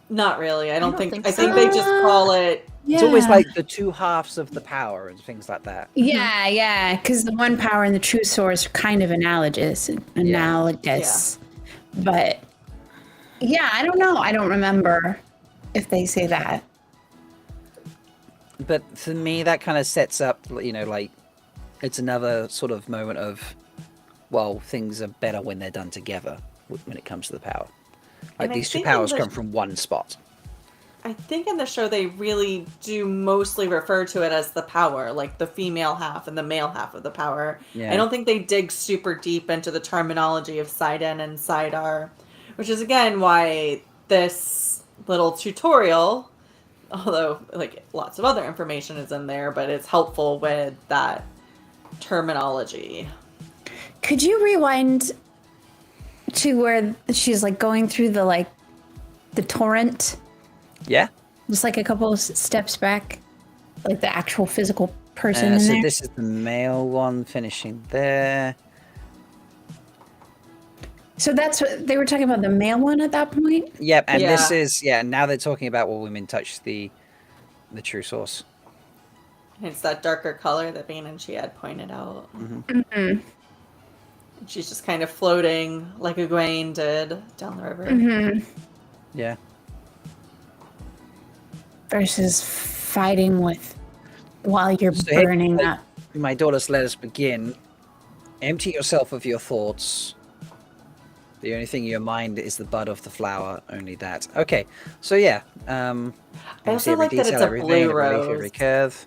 Not really. I don't think so. I think they just call it. Yeah. It's always like the two halves of the power and things like that. Yeah, because the one power and the true source are kind of analogous. But yeah, I don't know. I don't remember if they say that. But for me, that kind of sets up, like, it's another sort of moment of, well, things are better when they're done together when it comes to the power. Like, these two powers come from one spot. I think in the show they really do mostly refer to it as the power, like the female half and the male half of the power. Yeah. I don't think they dig super deep into the terminology of Saidin and Saidar, which is again why this little tutorial, although like lots of other information is in there, but it's helpful with that terminology. Could you rewind to where she's like going through the torrent? Yeah. Just like a couple of steps back, like the actual physical person in so there. this is the male one finishing there. So that's what they were talking about, the male one at that point? Yep, and this is now they're talking about what women touch the true source. It's that darker color that Bain&Chiad pointed out. Mm-hmm. She's just kind of floating like Egwene did down the river. Mm-hmm. Yeah. Versus fighting with while you're burning up. My daughters, let us begin. Empty yourself of your thoughts. The only thing in your mind is the bud of the flower. Only that. Okay, so yeah. I also like that it's a blue rose. Every curve.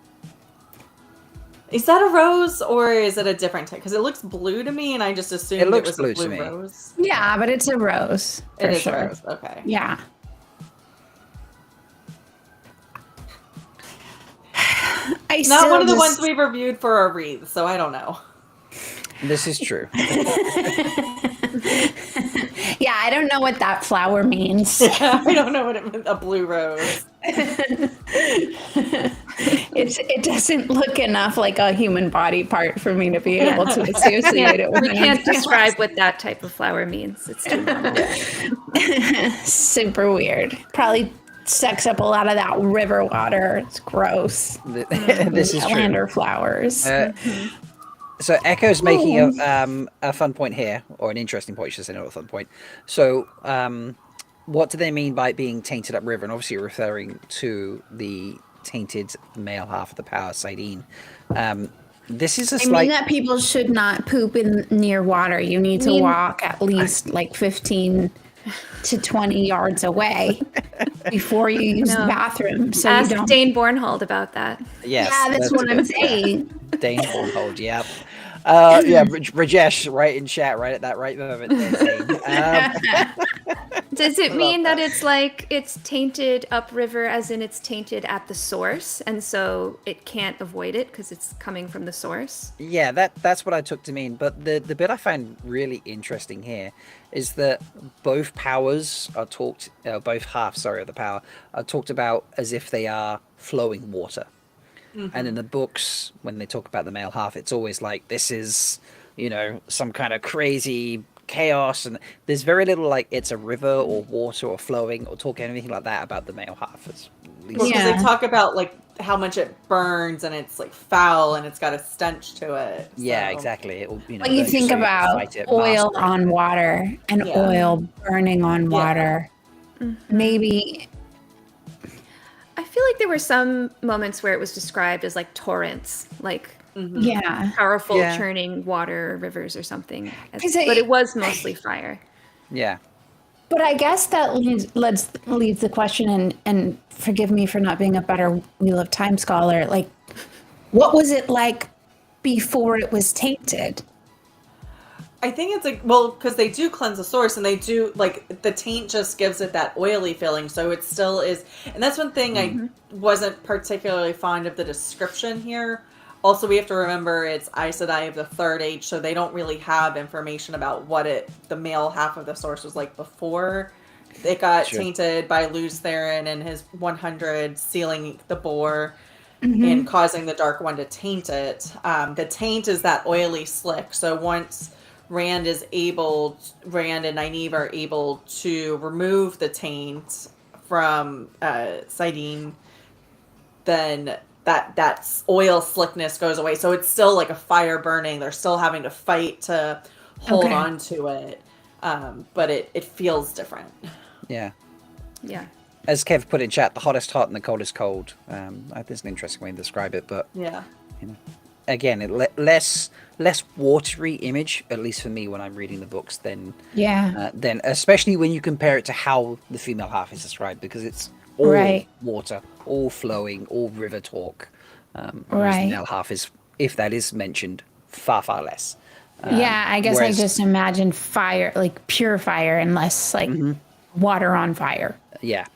Is that a rose or is it a different type? Because it looks blue to me, and I just assumed it was blue a blue to me. rose. Yeah, but it's a rose. It is a rose. Okay. Yeah. Not one of the ones we've reviewed for a wreath, so I don't know. This is true. Yeah, I don't know what that flower means. Yeah, I don't know what it means. A blue rose. It doesn't look enough like a human body part for me to be able to associate it with We can't anything describe else. what that type of flower means. It's too normal. Super weird. Probably sucks up a lot of that river water. It's gross. This is true. Wetlander flowers. So Echo's making a fun point here, or an interesting point, should I say, not a fun point. So, what do they mean by it being tainted up river? And obviously referring to the tainted male half of the power, Saidin. This is a I slight. mean that people should not poop in near water. You need to walk at least like 15 to 20 yards away before you use the bathroom. So Ask you don't. Dane Bornholm about that. Yes, Yeah, that's what I'm good. saying. Yeah. Dane Bornhold, yeah. Rajesh, right in chat, right at that right moment. Does it mean that it's like it's tainted upriver, as in it's tainted at the source, and so it can't avoid it because it's coming from the source? Yeah, that's what I took to mean. But the bit I find really interesting here is that both powers are talked, both halves, of the power are talked about as if they are flowing water. And in the books, when they talk about the male half, it's always like this is, some kind of crazy chaos, and there's very little like it's a river or water or flowing or talk anything like that about the male half. Because they talk about like how much it burns and it's like foul and it's got a stench to it. So. Yeah, exactly. It will, But you think about oil on water and oil burning on water. Maybe. I feel like there were some moments where it was described as like torrents, like powerful churning water rivers or something. But it was mostly fire. Yeah. But I guess that leads the question, and forgive me for not being a better Wheel of Time scholar, like, what was it like before it was tainted? I think it's like, well, because they do cleanse the source, and they do, like, the taint just gives it that oily feeling, so it still is. And that's one thing I wasn't particularly fond of the description here. Also, we have to remember it's Aes Sedai of the Third Age, so they don't really have information about what the male half of the source was like before it got tainted by Luz Theron and his 100 sealing the bore and causing the Dark One to taint it. The taint is that oily slick, so once Rand and Nynaeve are able to remove the taint from Saidin, then that oil slickness goes away. So it's still like a fire burning. They're still having to fight to hold on to it. But it feels different. Yeah. Yeah. As Kev put in chat, the hottest hot and the coldest cold. There's an interesting way to describe it, but again, less watery image, at least for me when I'm reading the books, than especially when you compare it to how the female half is described, because it's all water, all flowing, all river talk. Whereas the male half is, if that is mentioned, far, far less. I guess I just imagine fire, like pure fire, and less like water on fire. Yeah.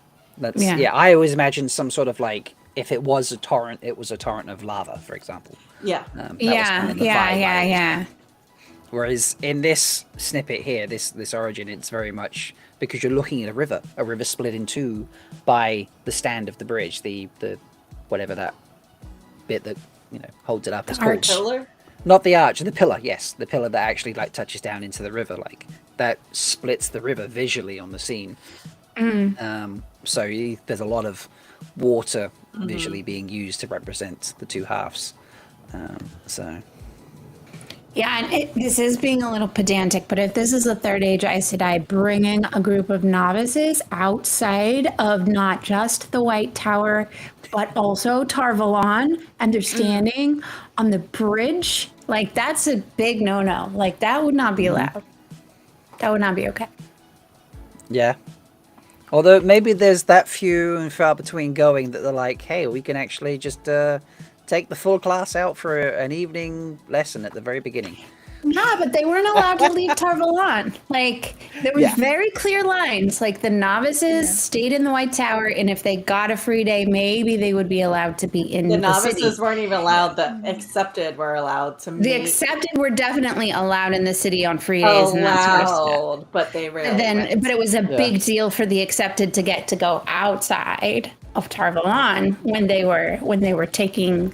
I always imagine some sort of like, if it was a torrent, it was a torrent of lava, for example. Yeah. Yeah. Whereas in this snippet here, this origin, it's very much because you're looking at a river split in two by the stand of the bridge, the whatever that bit that holds it up. The arch pillar? Not the arch, the pillar. Yes, the pillar that actually like touches down into the river, like that splits the river visually on the scene. So there's a lot of water visually being used to represent the two halves. Yeah, and this is being a little pedantic, but if this is a Third Age Aes Sedai bringing a group of novices outside of not just the White Tower, but also Tarvalon, and they're standing on the bridge, like that's a big no-no. Like that would not be allowed. That would not be okay. Yeah. Although maybe there's that few and far between going that they're like, hey, we can actually just take the full class out for an evening lesson at the very beginning. Nah, but they weren't allowed to leave Tarvalon. Like, there was very clear lines. Like, the novices stayed in the White Tower, and if they got a free day, maybe they would be allowed to be in the novices city. Weren't even allowed. The accepted were allowed to meet. The accepted were definitely allowed in the city on free days and that sort of stuff. But they rarely But it was a big deal for the accepted to get to go outside of Tarvalon when they were taking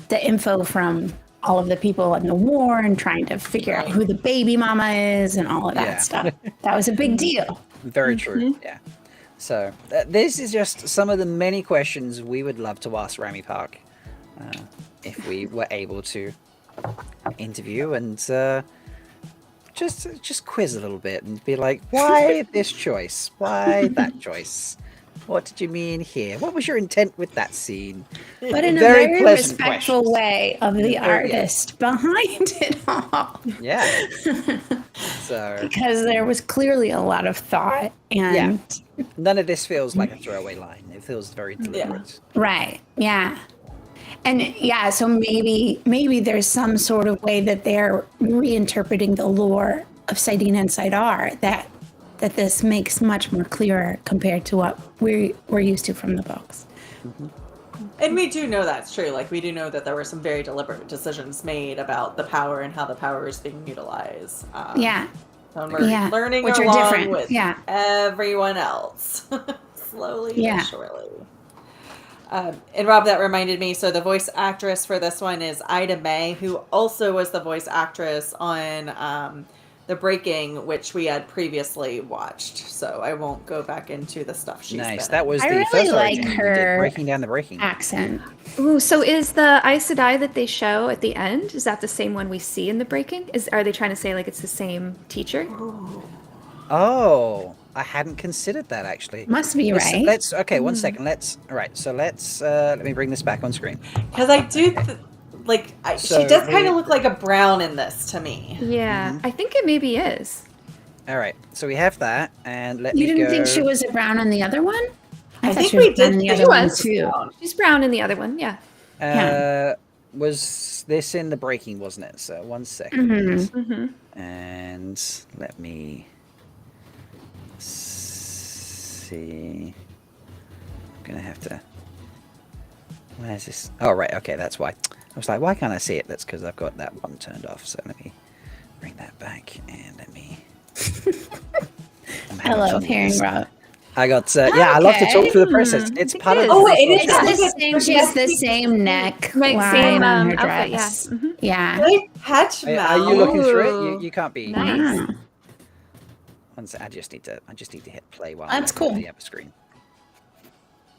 the info from all of the people in the war and trying to figure out who the baby mama is and all of that stuff. That was a big deal. Very true. Yeah. So this is just some of the many questions we would love to ask Rami Park if we were able to interview and just quiz a little bit and be like, why this choice? Why that choice? What did you mean here? What was your intent with that scene? But in a very pleasant respectful questions. way of the Yeah. artist behind it all. Yeah. So Because there was clearly a lot of thought and none of this feels like a throwaway line. It feels very deliberate. right, yeah. And yeah, so maybe there's some sort of way that they're reinterpreting the lore of Saidin and Saidar that this makes much more clearer compared to what we're used to from the books. And we do know that's true. Like, we do know that there were some very deliberate decisions made about the power and how the power is being utilized. Yeah. And we're learning which along are different. with everyone else. Slowly but surely. And Rob, that reminded me, so the voice actress for this one is Ida May, who also was the voice actress on The Breaking, which we had previously watched. So I won't go back into the stuff she's been in. That was I the really first like origin. her Breaking Down the Breaking accent. Ooh, so is the Aes Sedai that they show at the end, is that the same one we see in The Breaking? Are they trying to say like it's the same teacher? Oh, I hadn't considered that actually. Must be right. Let's okay, 1 second. Let's let me bring this back on screen. Because I do she does kind of look like a brown in this to me. Yeah, I think it maybe is. All right, so we have that, and You didn't think she was a brown on the other one? I thought think she was we brown did in the think other one was. too. She's brown in the other one, yeah. Was this in The Breaking, wasn't it? So 1 second. And let me see. I'm gonna have to. Where's this? Oh, right. Okay, that's why. I was like, why can't I see it? That's because I've got that one turned off. So let me bring that back and let me. I love hearing Rob. I got. I love to talk through the process. It's part of. Oh, it is. It's the same. She has the same neck Right, line same on her outfit, dress. yeah. Yeah. Good catch, Are Mel. you looking through it? You can't be. Nice. One sec, I just need to hit play while That's I'm on cool. the other screen.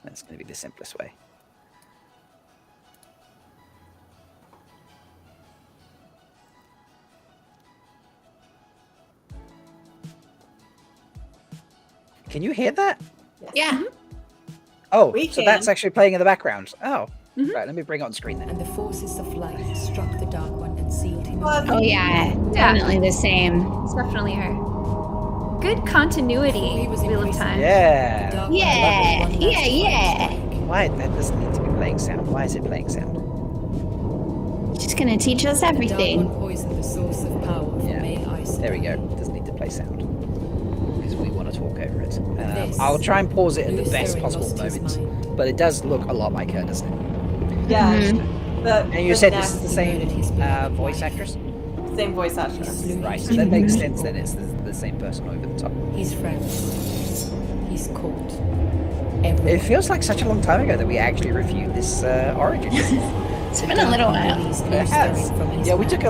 That's going to be the simplest way. Can you hear that? Yeah. Oh, We so that's can. actually playing in the background. Oh, right. Let me bring it on screen then. And the forces of light struck the Dark One and sealed him. Oh yeah. Definitely the same. It's definitely her. Good continuity, Wheel of Time. Yeah. The Dark One Yeah. leveled one Yeah. last Yeah. strike. Why that doesn't need to be playing sound? Why is it playing sound? She's gonna teach us The Dark everything. One poisoned the source of power for Yeah. May Ice. There we go. It doesn't need to play sound because we want to talk over it. This, I'll try and pause it at the Luther best possible lost his moment, mind. but it does look a lot like her, doesn't it? Yeah. And you said this is the same voice actress? Same voice actress. Right, so that makes sense then it's the same person over the top. He's friends. He's caught. It Everyone. feels like such a long time ago that we actually reviewed this origin. It's been a little while. It has. Yeah, we took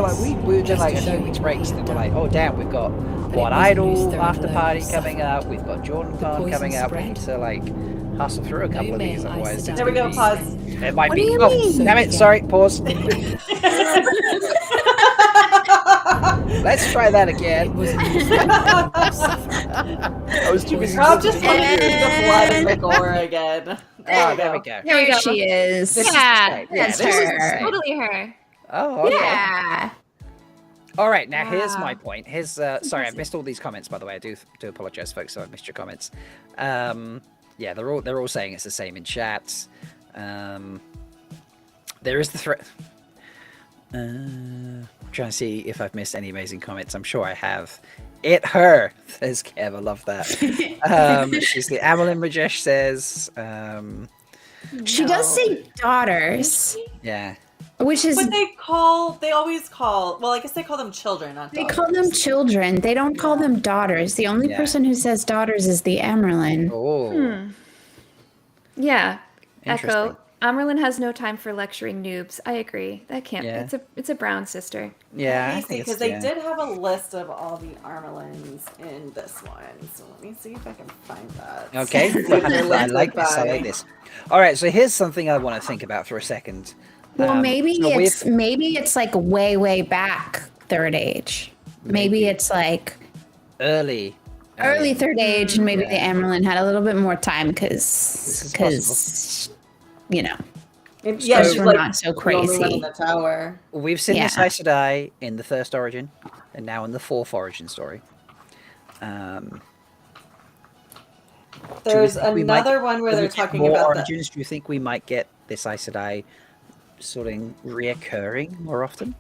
we did like a few weeks breaks and then we're like, oh damn, we've got One Idol after party coming up, we've got Jordan Con coming up, we need to like hustle through a couple of these, otherwise it's There we go. gonna be- Pause. It might What be. do you Oh, mean? damn it! Sorry, pause. Let's try that again. I was too busy. Rob just wanted to see the And- blood and the gore again. Oh, there we go. Here we There go. she is. This is the Yeah, same. Yeah, that's this is the her. same. Totally her. Oh, okay. Yeah. All right, now here's Wow. my point. Here's sorry, I've missed all these comments, by the way. I do apologize, folks. So I've missed your comments. Yeah, they're all saying it's the same in chat. There is the threat. Trying to see if I've missed any amazing comments. I'm sure I have. Her says Kev. I love that. She's the Amelin Rajesh says. She does say daughters, Yeah. which is But they always call, well, I guess they call them children, not they daughters. call them children. They don't call them daughters. The only Yeah. person who says daughters is the Amerlin. Oh. Yeah. Interesting. Echo. Amerlin has no time for lecturing noobs. I agree. That can't. Yeah. It's a brown sister. Yeah. I Let me see, think because it's- they yeah. did have a list of all the Armelins in this one. So let me see if I can find that. Okay, See if they're I like listed this. I by- like this. All right, so here's something I want to think about for a second. Well, maybe so it's like way back third age. Maybe it's like early Early yeah. third age, and maybe Yeah. the Amerlin had a little bit more time is because you know, Yeah, those she's were like not so the only one in crazy. the tower. We've seen this Yeah. Aes Sedai in the first origin, and now in the fourth origin story. There's think we might another get- one where when we they're get talking more about origins. Do you think we might get this Aes Sedai sort of reoccurring more often?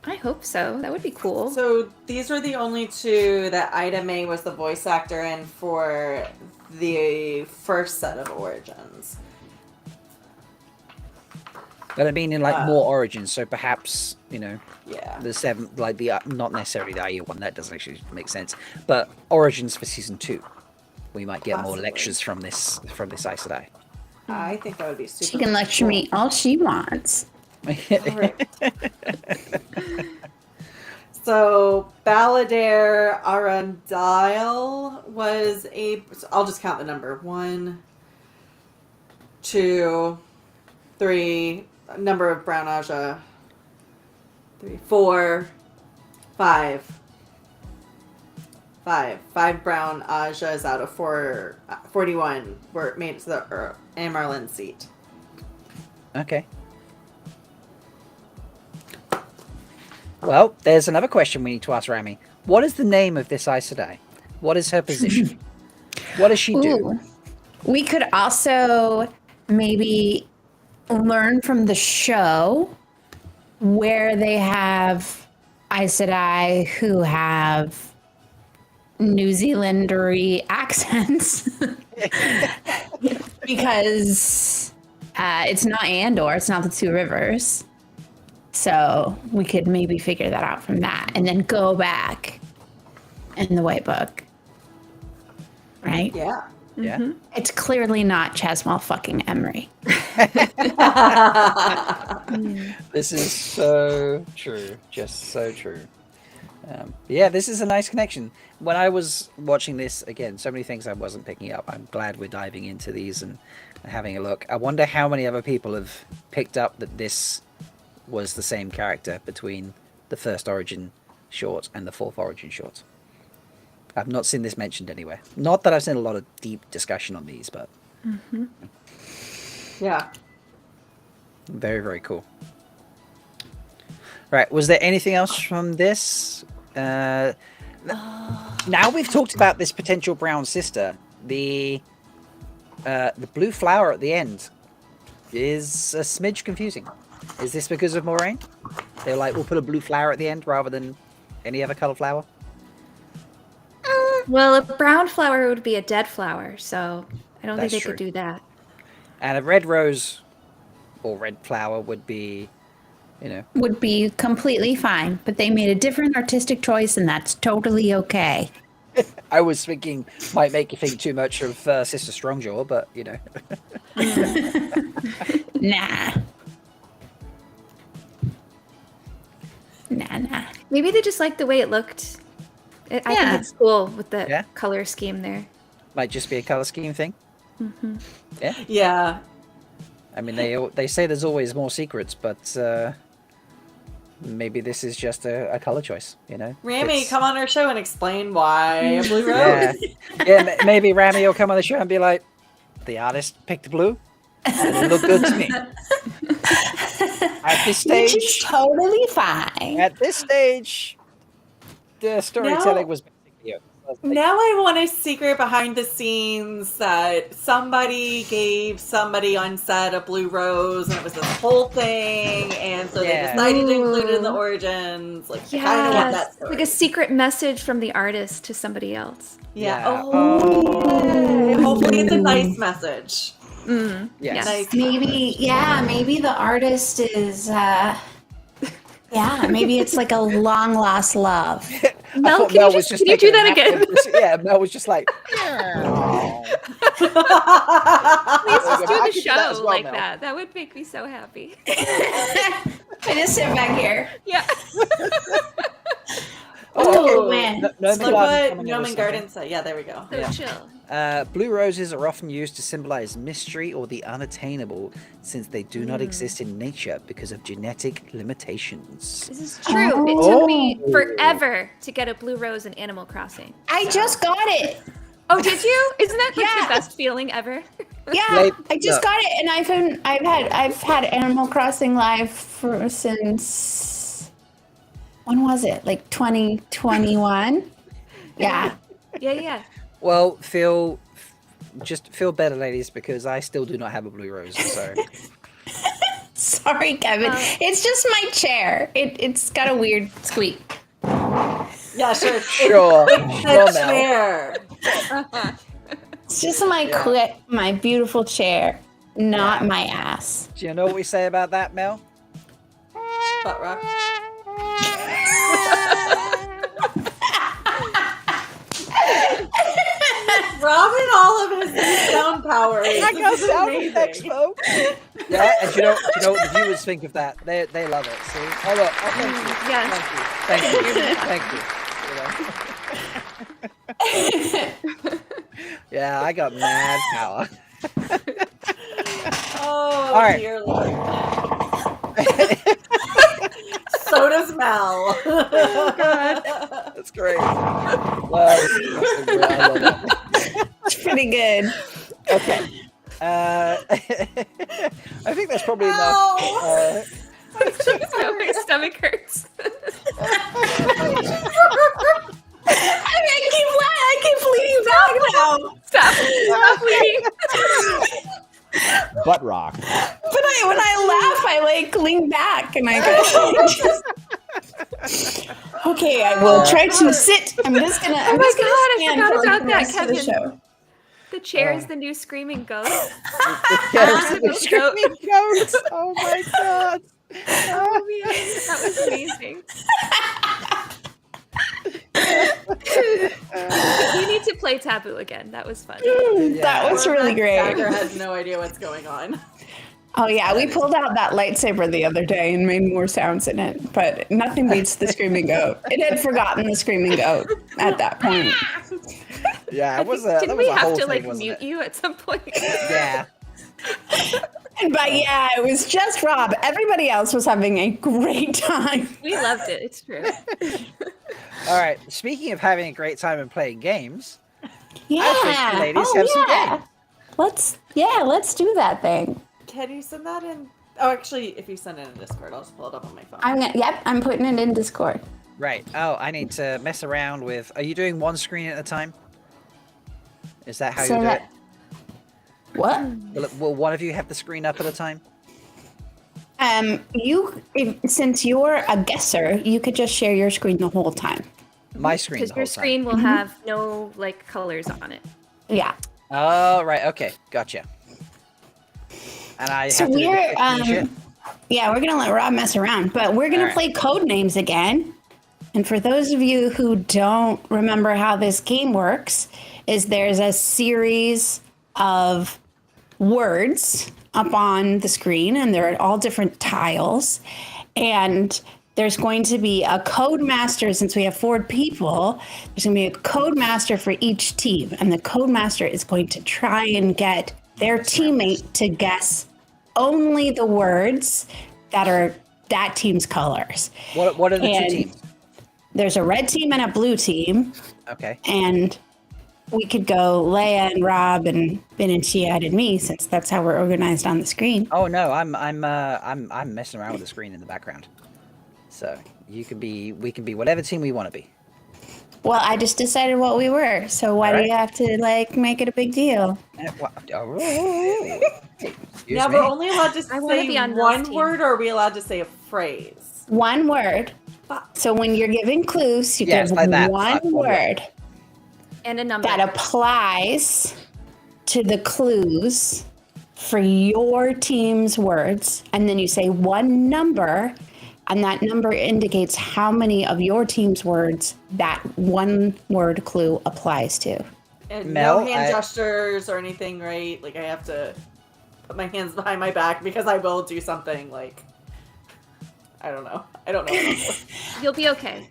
I hope so. That would be cool. So these were the only two that Ida May was the voice actor in for the first set of origins. But I mean, in like more origins, so perhaps Yeah. the seventh, like the not necessarily the Aiel one. That doesn't actually make sense. But origins for season 2, we might get more Possibly. lectures from this Aes Sedai. I think that would be super She can lecture me all she wants. Alright. So Balladeer Arundel was I'll just count the number. 1, 2, 3, number of brown Aja. 3, 4, 5. 5 brown Ajas out of 41 were made to the Amerlin seat. Okay. Well, there's another question we need to ask Rami. What is the name of this Aes Sedai? What is her position? What does she do? Ooh. We could also maybe learn from the show where they have Aes Sedai who have New Zealandery accents. Because it's not Andor, it's not the Two Rivers. So we could maybe figure that out from that and then go back in the White Book. Right? Yeah. Yeah. It's clearly not Chasmal fucking Emery. This is so true. Just so true. Yeah, this is a nice connection. When I was watching this, again, so many things I wasn't picking up. I'm glad we're diving into these and having a look. I wonder how many other people have picked up that this was the same character between the first origin short and the fourth origin short. I've not seen this mentioned anywhere. Not that I've seen a lot of deep discussion on these, but Yeah. very, very cool. Right, was there anything else from this? Now we've talked about this potential brown sister. The blue flower at the end is a smidge confusing. Is this because of Moraine? They're like, we'll put a blue flower at the end rather than any other color flower? Well, a brown flower would be a dead flower, so I don't think That's they could true. do that. And a red rose or red flower would be, Would be completely fine, but they made a different artistic choice, and that's totally okay. I was thinking might make you think too much of Sister Strongjaw, but Nah. Nah. Maybe they just like the way it looked. I Yeah. think it's cool with the Yeah. color scheme there. might just be a color scheme thing. Yeah. I mean, they say there's always more secrets, but maybe this is just a color choice. Rami, It's- come on our show and explain why a blue Yeah, rose. yeah. Maybe Rami will come on the show and be like, "The artist picked blue, and it looked good to me." At this Which is stage, totally fine. the storytelling Now- was basically it. Now I want a secret behind the scenes that somebody gave somebody on set a blue rose and it was this whole thing, and so Yeah. they decided to include it in the Ooh. origins. Like, I kind of want that story. like a secret message from the artist to somebody else. Yeah. Yeah. Oh. Hopefully it's a nice message. Yes. Nice. Maybe the artist is, maybe it's like a long lost love. I Mel, thought can Mel you was just just can you do taking that a nap. again? Yeah, Mel was just like, "Oh." Please just I do could the do that as show well, like Mel. that. That would make me so happy. I just sit back here. Yeah. Oh, man. No, Look Garden what coming in Gnome with and something. Garden say. Yeah, there we go. So chill. Blue roses are often used to symbolize mystery or the unattainable, since they do not exist in nature because of genetic limitations. This is true. It took me forever to get a blue rose in Animal Crossing. I just got it. Oh, did you? Isn't that like Yeah. the best feeling ever? Yeah, Wait, I just look. got it, and I've had Animal Crossing Live since when was it? Like 2021. Yeah. Yeah. Well, just feel better, ladies, because I still do not have a blue rose. So Sorry, Kevin. It's just my chair. It's got a weird squeak. Yeah, sure. sure, The chair. It's just my beautiful chair, not my ass. Do you know what we say about that, Mel? Butt rock. Robin, all of his sound power. I got sound effects, folks. Yeah, and do you know what the viewers think of that? They love it. See? Oh look, thank you. Yes. Thank you. Yeah, I got mad power. Oh, All right. dear Lord. So does Mel. Oh God. That's great. Well, I love it. It's pretty good. Okay. I think that's probably enough. My stomach hurts. I keep leaning back now. Stop bleeding. Butt rock. But when I laugh, I lean back, and I go. Okay, I will try to sit. I'm just gonna. Oh my God, I stand forgot for about the that, rest of the Kevin. show. The chair is the new screaming ghost. The screaming ghost. Oh my God. Oh man, that was amazing. We need to play Taboo again. That was fun. That was really great. Dagger has no idea what's going on. Oh yeah, we pulled out that lightsaber the other day and made more sounds in it, but nothing beats the screaming goat. It had forgotten the screaming goat at that point. Yeah, it was Didn't we have to mute you at some point? Yeah. But yeah, it was just Rob. Everybody else was having a great time. We loved it. It's true. All right. Speaking of having a great time and playing games, Yeah. I think you ladies have some games. Let's do that thing. Can you send that in? Oh, actually, if you send it in Discord, I'll just pull it up on my phone. I'm putting it in Discord. Right. Oh, I need to mess around with. Are you doing one screen at a time? Is that how you do it? What? Will one of you have the screen up at a time? Since you're a guesser, you could just share your screen the whole time. My screen. Because your screen will have no colors on it. Yeah. Oh, right. Okay. Gotcha. And I have to do the quick shit? Yeah, we're gonna let Rob mess around, but we're gonna play code names again. And for those of you who don't remember how this game works, there's a series of words up on the screen, and they're all different tiles. And there's going to be a code master. Since we have 4 people, there's going to be a code master for each team, and the code master is going to try and get their teammate to guess only the words that are that team's colors. What are the 2 teams? There's a red team and a blue team. Okay. And we could go Leigh-A and Rob and Bain&Chiad and me, since that's how we're organized on the screen. Oh no, I'm messing around with the screen in the background. So we can be whatever team we want to be. Well, I just decided what we were, so why do you have to make it a big deal? Now we're only allowed to say on one team. word, or are we allowed to say a phrase? One word. So when you're giving clues, you give like that. one word And a number. that applies to the clues for your team's words, and then you say one number, and that number indicates how many of your team's words that one word clue applies to. And Mel, no hand gestures or anything, right? Like, I have to put my hands behind my back because I will do something like, I don't know. You'll be okay.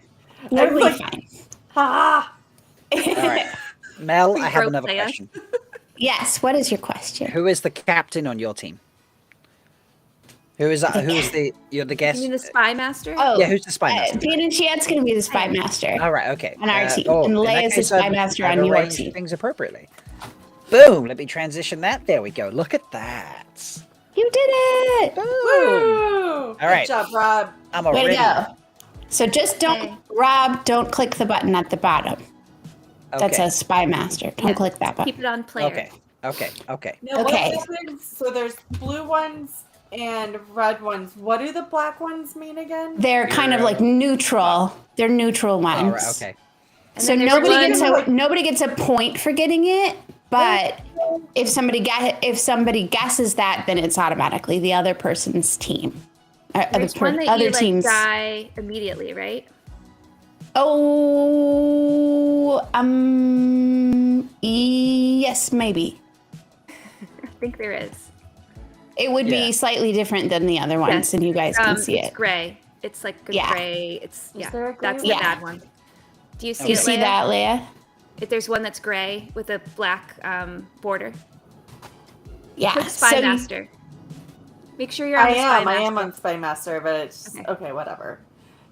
You'll be like, fine. Ah! All right. Mel, I have Rope another play us. question. Yes, what is your question? Who is the captain on your team? Who is that? Who is you're the guest? You mean the spy master? Oh, Yeah, who's the spy master? Bain&Chiad's going to be the spy master All right, okay. on our team. In And that Leigh is the case, spy I've master on your arranged team. things appropriately. Boom! Let me transition that. There we go. Look at that. You did it! Boom! Woo! All right. Good job, Rob. I'm Way to already. go. So just don't, Okay. Rob, don't click the button at the bottom. That Okay. says spy master. Don't Yeah, click that button. Keep it on player. Okay. Now, Okay. what happens? So there's blue ones and red ones. What do the black ones mean again? They're kind of like neutral. They're neutral ones. All right. Okay. And So then there's nobody gets a point for getting it, but if somebody guesses that, then it's automatically the other person's team. There's one that other you teams. die immediately, right? Oh, yes, maybe. I think there is. It would Yeah. be slightly different than the other ones, and you guys can see it's it. gray. It's like a Yeah. gray. It's there a gray that's one? the Yeah. bad one. Do you see You it, see Leigh-A? that, Leigh-A? There's one that's gray with a black border. Yeah. Click Spy so you- Master. Make sure you're on the Spy I Master. am on Spy Master, but it's Okay. okay, whatever.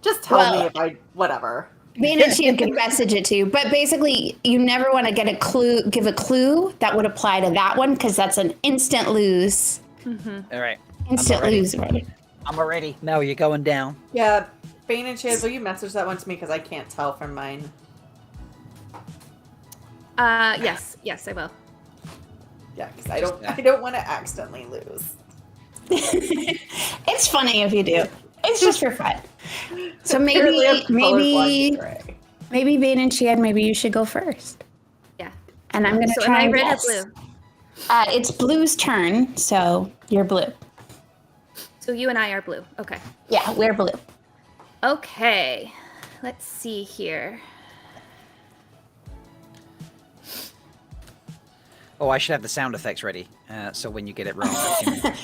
Just tell Well- me if whatever. Bain&Chiad can message it to you, but basically, you never want to get a clue. Give a clue that would apply to that one because that's an instant lose. All right. Instant ready. lose, right? I'm already. Mel, you're going down. Yeah, Bain&Chiad, will you message that one to me because I can't tell from mine. Yes, I will. Yeah, because I don't want to accidentally lose. It's funny if you do. It's just for fun. So Apparently I'm colorblind gray. maybe Bain&Chiad, maybe you should go first. Yeah. And I'm gonna So try am I and red guess. or blue? It's Blue's turn, so you're blue. So you and I are blue. Okay. Yeah, we're blue. Okay. Let's see here. Oh, I should have the sound effects ready. So when you get it wrong, I can...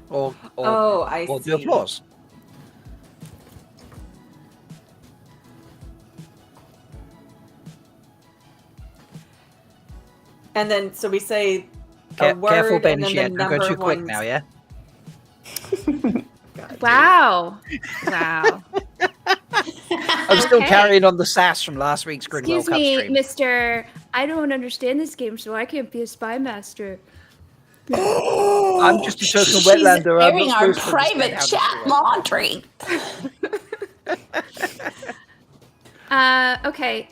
or I or see. do applause. And then, so we say a word Careful, and then the Bain&Chiad. Don't number go too of quick ones. now, yeah? Wow. Wow. I'm still Okay. carrying on the sass from last week's Grid World Excuse Cup me, stream. Mr. I don't understand this game, so I can't be a spy master. I'm just a token She's Wetlander. I'm airing not our supposed to understand private how this chat works. laundry. Okay.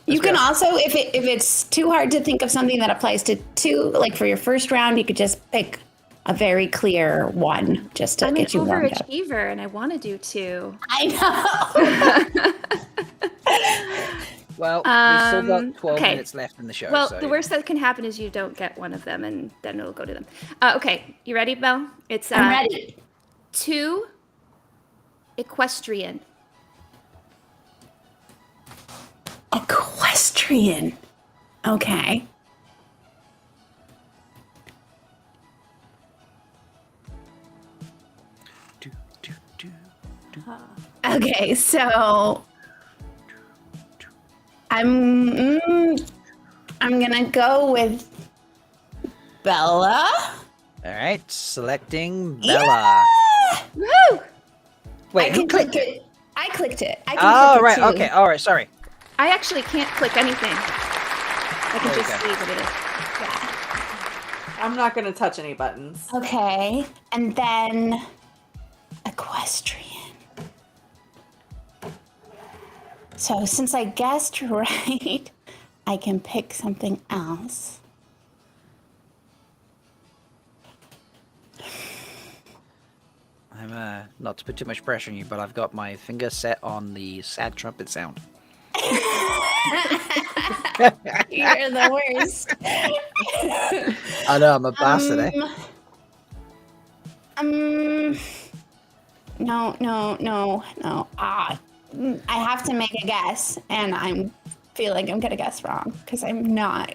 You can also, if it's too hard to think of something that applies to two, like for your first round, you could just pick a very clear one just to I'm an get you warmed up. overachiever, and I want to do two. I know. Well, we've still got 12 okay. minutes left in the show. Well, so... the worst that can happen is you don't get one of them, and then it'll go to them. Okay, you ready, Belle? It's I'm ready. 2 equestrian. Equestrian. Okay. Okay, so I'm gonna go with Bella. All right, selecting Bella. Woo! Wait, who clicked? it. I clicked it. I can Oh, click right. it too. Okay. All right. Sorry. I actually can't click anything. I can There you just go. see what it is. I'm not going to touch any buttons. Okay, and then equestrian. So since I guessed right, I can pick something else. I'm not to put too much pressure on you, but I've got my finger set on the sad trumpet sound. You're the worst. I know I'm a bastard, eh? No. I have to make a guess, and I feel like I'm gonna guess wrong because I'm not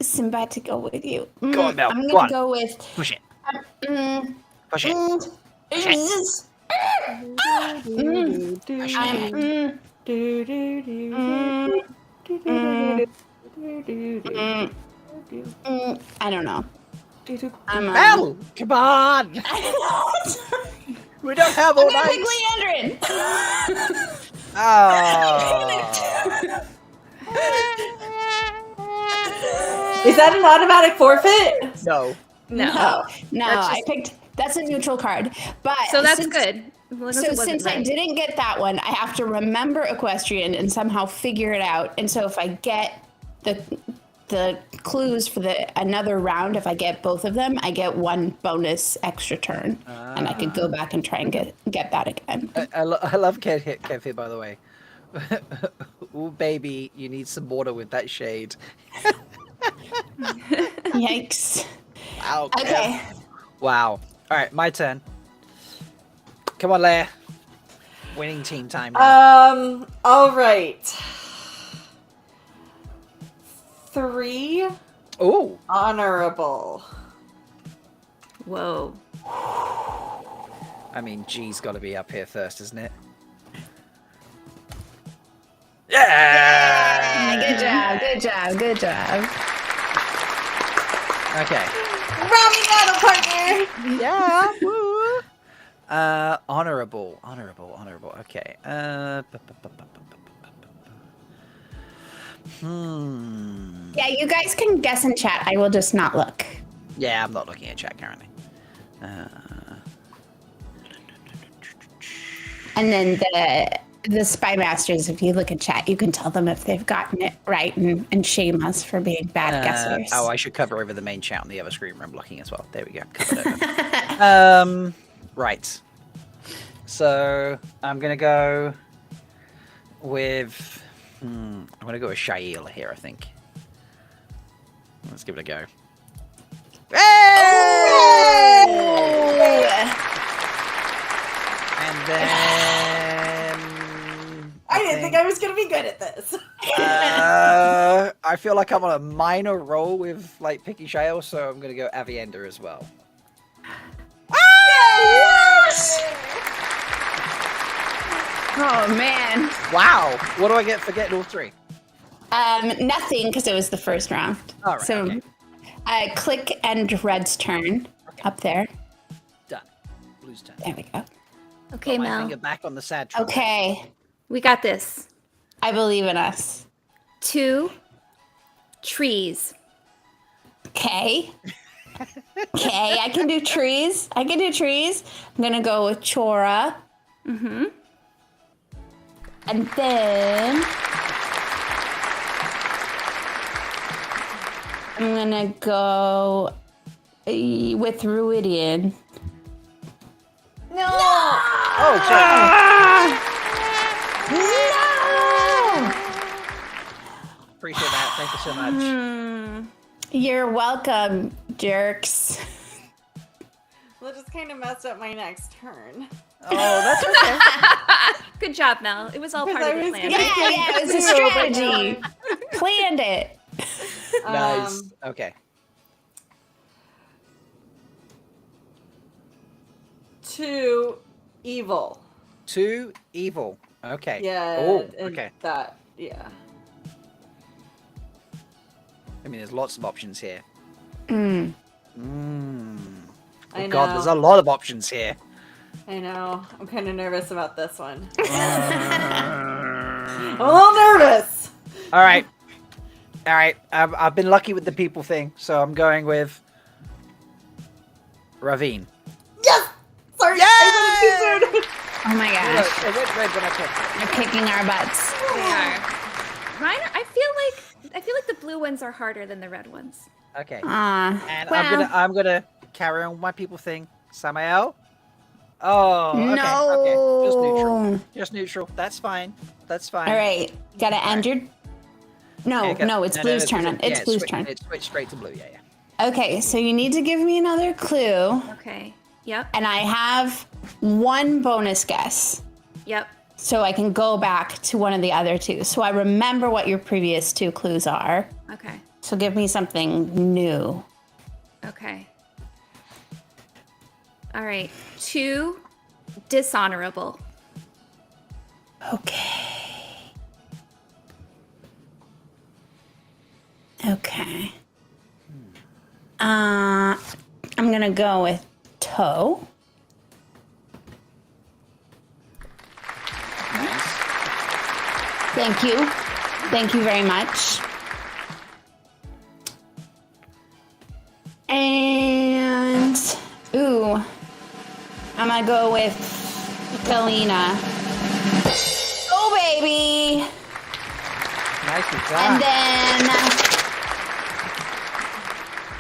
Simba to go with you. Go on, Mel. I'm Go gonna on. go with Push it. Push it. I don't know. Mel, come on! We don't have all I'm gonna night. pick Leandrin. Oh. Is that an automatic forfeit? No. No. No, I picked. That's a neutral card, but So that's since- good. As long as it So wasn't since I red. didn't get that one, I have to remember equestrian and somehow figure it out. And so if I get the clues for another round, if I get both of them, I get one bonus extra turn, and I could go back and try and get that again. I love Kev here, by the way. Ooh, baby, you need some water with that shade. Yikes. Wow. Kev. Okay. Wow. All right, my turn. Come on, Leigh-A. Winning team time now. All right. 3 Ooh. honorable. Whoa. I mean, G's got to be up here first, isn't it? Yeah, good job. Okay. Round battle partner. Yeah. Woo. Honorable. Okay. Yeah, you guys can guess in chat. I will just not look. Yeah, I'm not looking at chat currently. And then the spy masters, if you look at chat, you can tell them if they've gotten it right and shame us for being bad guessers. Oh, I should cover over the main chat on the other screen where I'm looking as well. There we go. Covered over. Right. So I'm gonna go with. I'm gonna go with Aiel here. I think. Let's give it a go. And then I didn't think I was going to be good at this. I feel like I'm on a minor roll with like picking Aiel, so I'm gonna go Avienda as well. Oh man. Wow! What do I get for getting all 3? Nothing because it was the first round. All right, So okay. click end red's turn up there. Done. Blue's turn. There we go. Okay, Got my Mel. finger back on the sad truck. Okay. We got this. I believe in us. 2 trees. Okay. Okay, I can do trees. I'm gonna go with Chora. Mm-hmm. And then I'm gonna go with Ruidian. No! Oh, sorry. No! Appreciate that. Thank you so much. You're welcome, jerks. Well, it just kind of messed up my next turn. Oh, that's okay. Good job, Mel. It was all part of the plan. Yeah, it was a strategy. Planned it. Nice. Okay. 2 evil. 2 evil. Okay. Yeah. Oh, and okay. That, yeah. I mean, there's lots of options here. I Oh know. God, there's a lot of options here. I know. I'm kind of nervous about this one. I'm a little nervous. All right. I've been lucky with the people thing, so I'm going with Ravine. Yes! Sorry, I went too soon. Oh my gosh. I went red when I picked it. They're kicking our butts. They are. Mine, I feel like the blue ones are harder than the red ones. Okay. Aw. And Well, I'm gonna carry on with my people thing. Samael. Oh. Okay. No. Okay. Just neutral. That's fine. All right. Gotta end your... No, it's Blue's turn. It's Blue's turn. It's switched straight to blue. Yeah. Okay, so you need to give me another clue. Okay. Yep. And I have one bonus guess. Yep. So I can go back to one of the other 2. So I remember what your previous 2 clues are. Okay. So give me something new. Okay. All right. 2, dishonorable. Okay. Okay. I'm gonna go with toe. Thank you. Thank you very much. And ooh, I'm gonna go with Galena. Oh baby! Nicely And done. then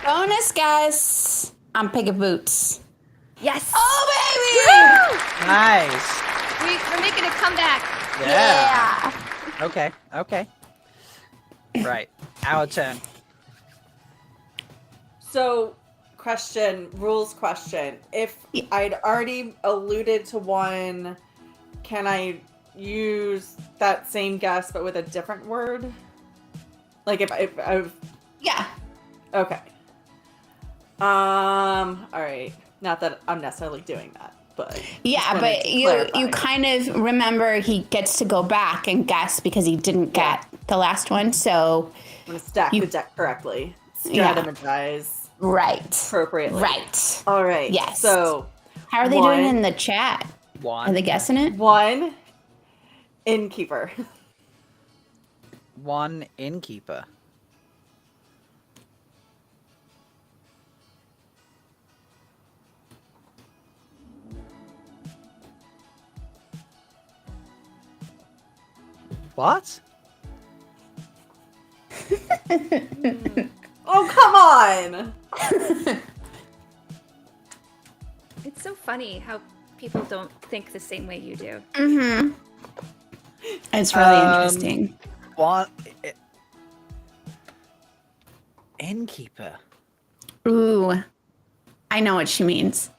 bonus guess. I'm picking boots. Yes. Oh baby! Nice. We're making a comeback. Yeah. Okay. Okay. Right. Our turn. So, rules question. If I'd already alluded to one, can I use that same guess but with a different word? Like if I've... Yeah. Okay. All right. Not that I'm necessarily doing that, but Yeah, but you kind of remember he gets to go back and guess because he didn't get the last one, so I'm gonna stack the deck correctly. Strategize appropriately. Right. All right. Yes. So how are they doing in the chat? One. Are they guessing it? 1 innkeeper. 1 innkeeper. What? Oh, come on! It's so funny how people don't think the same way you do. Mm-hmm. It's really interesting. One innkeeper. Ooh, I know what she means.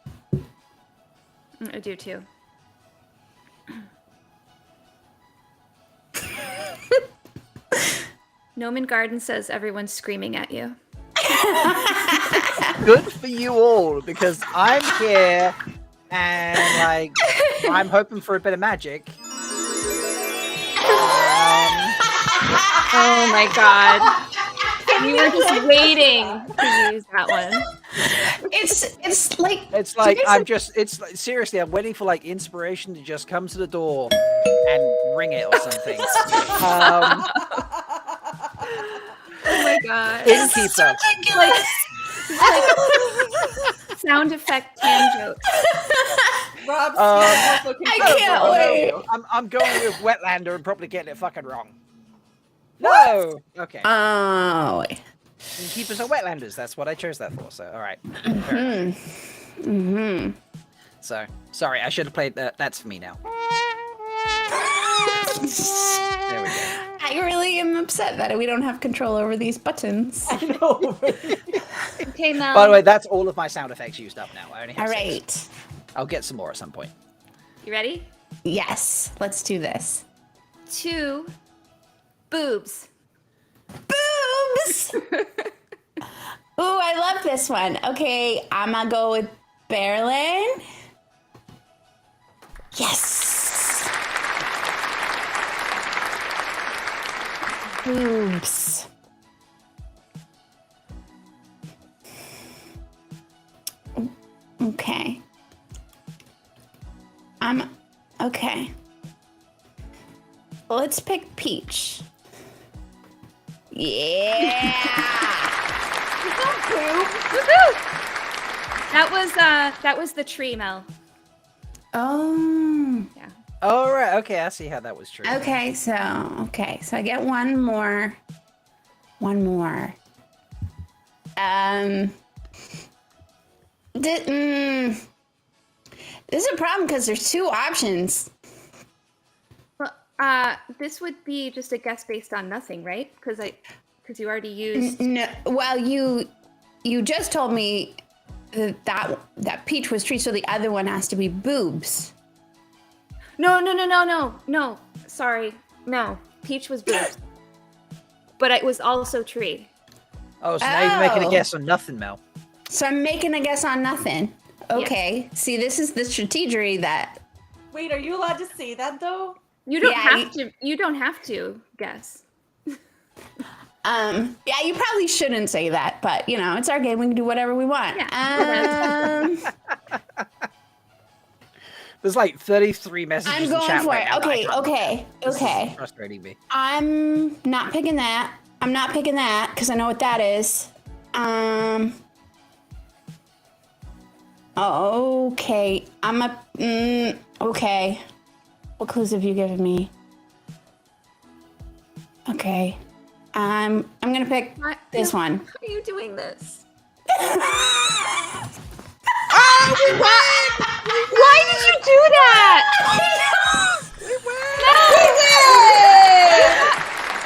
I do too. Noman Garden says everyone's screaming at you. Good for you all, because I'm here and like I'm hoping for a bit of magic. Oh my god. You were just waiting to use that one. It's like I'm just seriously I'm waiting for like inspiration to just come to the door and ring it or something. Oh my god. Innkeeper. Like sound effect tangent. Rob's I can't wait. I'm going with Wetlander and probably getting it fucking wrong. No. Okay. Oh. Innkeepers are Wetlanders. That's what I chose that for. So all right. So sorry, I should have played that. That's for me now. There we go. I really am upset that we don't have control over these buttons. I know. Okay, Mel. By the way, that's all of my sound effects used up now. I only have All 6. right. I'll get some more at some point. You ready? Yes. Let's do this. 2 boobs. Boobs! Ooh, I love this one. Okay, I'm gonna go with Berlin. Yes! Boobs. Okay. Okay. Let's pick Peach. Yeah! That was the tree, Mel. Oh. Yeah. Oh right. Okay, I see how that was true. Okay, so I get one more. This is a problem because there's 2 options. Well, this would be just a guess based on nothing, right? Because you already used. No, well, you just told me that Peach was tree, so the other one has to be boobs. No. Sorry, no. Peach was boobs, but it was also tree. Oh, so now you're making a guess on nothing, Mel. So I'm making a guess on nothing. Okay. See, this is the strategery that. Wait, are you allowed to say that though? You don't have to. You don't have to guess. Yeah, you probably shouldn't say that, but you know, it's our game. We can do whatever we want. Yeah. There's like 33 messages I'm in going chat for right it. now. Okay. This is frustrating me. I'm not picking that. I'm not picking that because I know what that is. Okay. Okay. What clues have you given me? Okay. I'm gonna pick this one. How are you doing this? Why did you do that?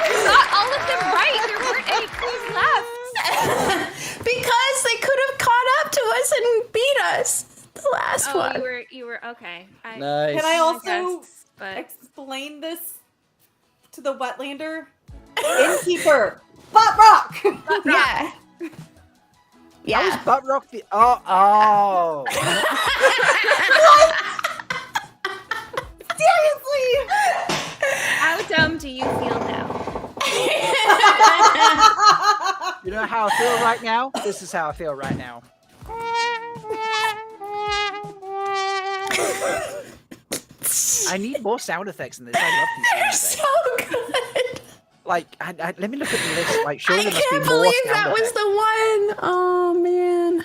We got all of them right. There weren't any clues left. Because they could have caught up to us and beat us. The last one. You were okay. Nice. Can I also guess, but... explain this to the Wetlander? Innkeeper, Butt Rock. Yeah. Yeah. How was Butt Rock the... Oh. Seriously. How dumb do you feel now? You know how I feel right now? This is how I feel right now. I need more sound effects in this. I love these sound effects. So good. Like, let me look at the list. Like, surely I there must be can't more believe sound that was effects. the one. Oh, man.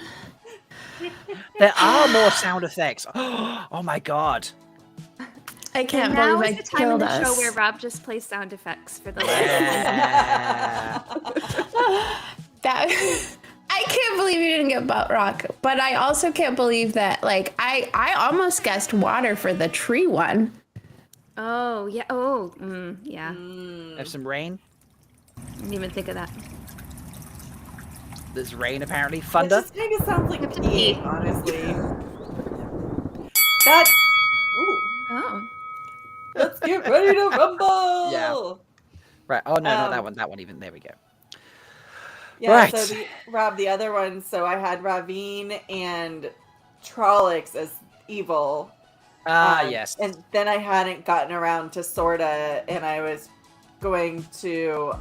There are more sound effects. Oh my god. I can't Now believe is I the time in killed the show us. where Rob just plays sound effects for the Yeah. That I can't believe you didn't get Butt Rock, but I also can't believe that, like, I almost guessed water for the tree one. Oh, yeah. Oh, yeah. Have some rain. Didn't even think of that. There's rain apparently. It Thunder. just kind of sounds like to pee, pee. honestly. That. Ooh. Oh. Let's get ready to rumble. Yeah. Right. Oh no, not that one. That one even. There we go. Yeah. Right. So Rob, the other one. So I had Ravine and Trollocs as evil. Yes. And then I hadn't gotten around to Sorta, and I was going to.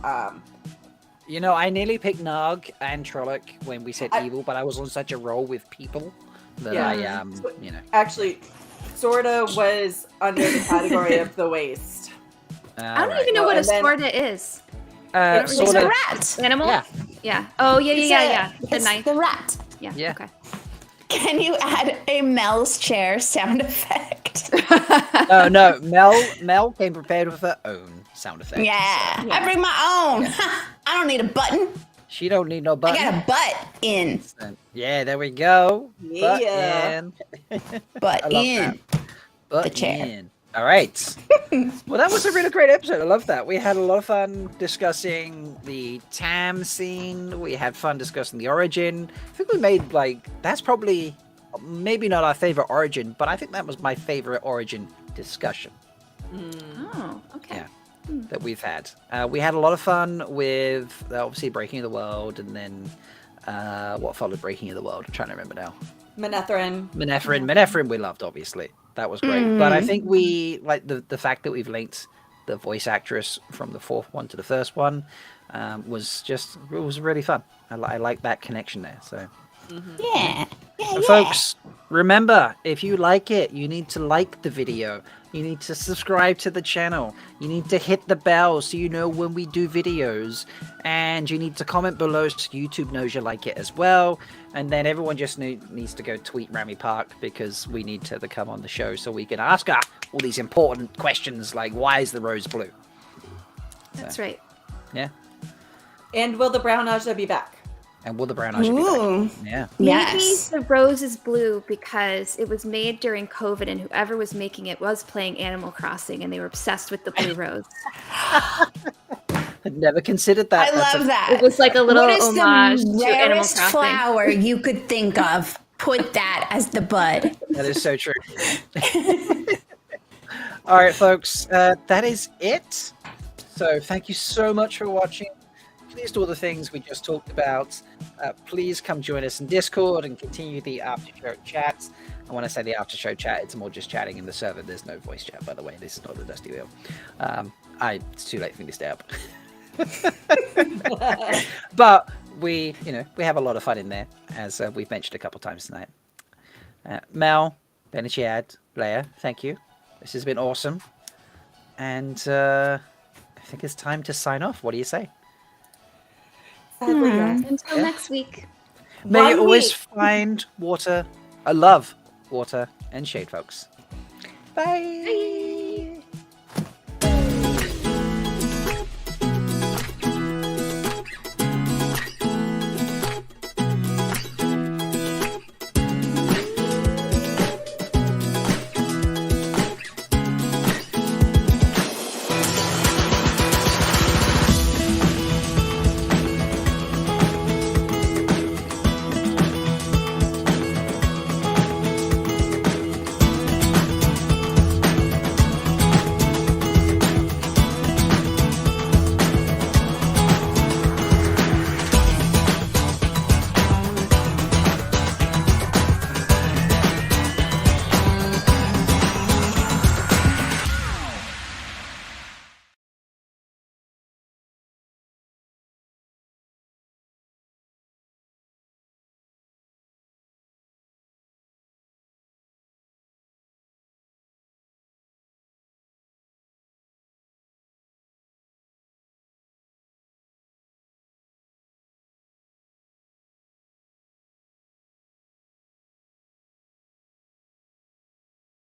You know, I nearly picked Narg and Trolloc when we said evil, but I was on such a roll with people that you know. Actually, Sorta was under the category of the waste. I don't even know what a Sorta is. It's Sorta. a rat. Animal? Yeah. Yeah. Oh, yeah. The It's knife. the rat. Yeah. Yeah. Okay. Can you add a Mel's chair sound effect? Oh no, Mel came prepared with her own sound effects. Yeah. I bring my own. I don't need a button. She don't need no I button. got a butt in. Yeah, there we go. Yeah. Butt I love in. Butt The chair. in. All right. Well, that was a really great episode. I love that. We had a lot of fun discussing the Tam scene. We had fun discussing the origin. I think we made, like, that's probably maybe not our favorite origin, but I think that was my favorite origin discussion. Oh, okay. Yeah. That we've had. We had a lot of fun with obviously Breaking of the World, and then what followed Breaking of the World? I'm trying to remember now. Menethrin we loved, obviously. That was great. But I think we like the fact that we've linked the voice actress from the fourth one to the first one was really fun. I like that connection there. So Yeah. and folks, remember, if you like it, you need to like the video. You need to subscribe to the channel. You need to hit the bell so you know when we do videos. And you need to comment below so YouTube knows you like it as well. And then everyone just needs to go tweet Rami Park because we need her to come on the show so we can ask her all these important questions like, why is the rose blue? That's right. Yeah. And will the brown Aja be back? And will the brown eyes be back? Yeah. Maybe Yes. the rose is blue because it was made during COVID and whoever was making it was playing Animal Crossing and they were obsessed with the blue rose. I'd never considered that. I love that. It was like a little What is homage the to Animal rarest Crossing. flower you could think of? Put that as the bud. That is so true. All right, folks, that is it. So thank you so much for watching. please do all the things we just talked about. Please come join us in Discord and continue the after show chats. And when I say the after show chat, it's more just chatting in the server. There's no voice chat, by the way. This is not the Dusty Wheel. It's too late for me to stay up. But we have a lot of fun in there, as we've mentioned a couple times tonight. Mel, Bain&Chiad, Leigh-A, thank you. This has been awesome. And I think it's time to sign off. What do you say? Sadly, yes. Until next week. May you always week. find water, love water and shade, folks. Bye. Bye.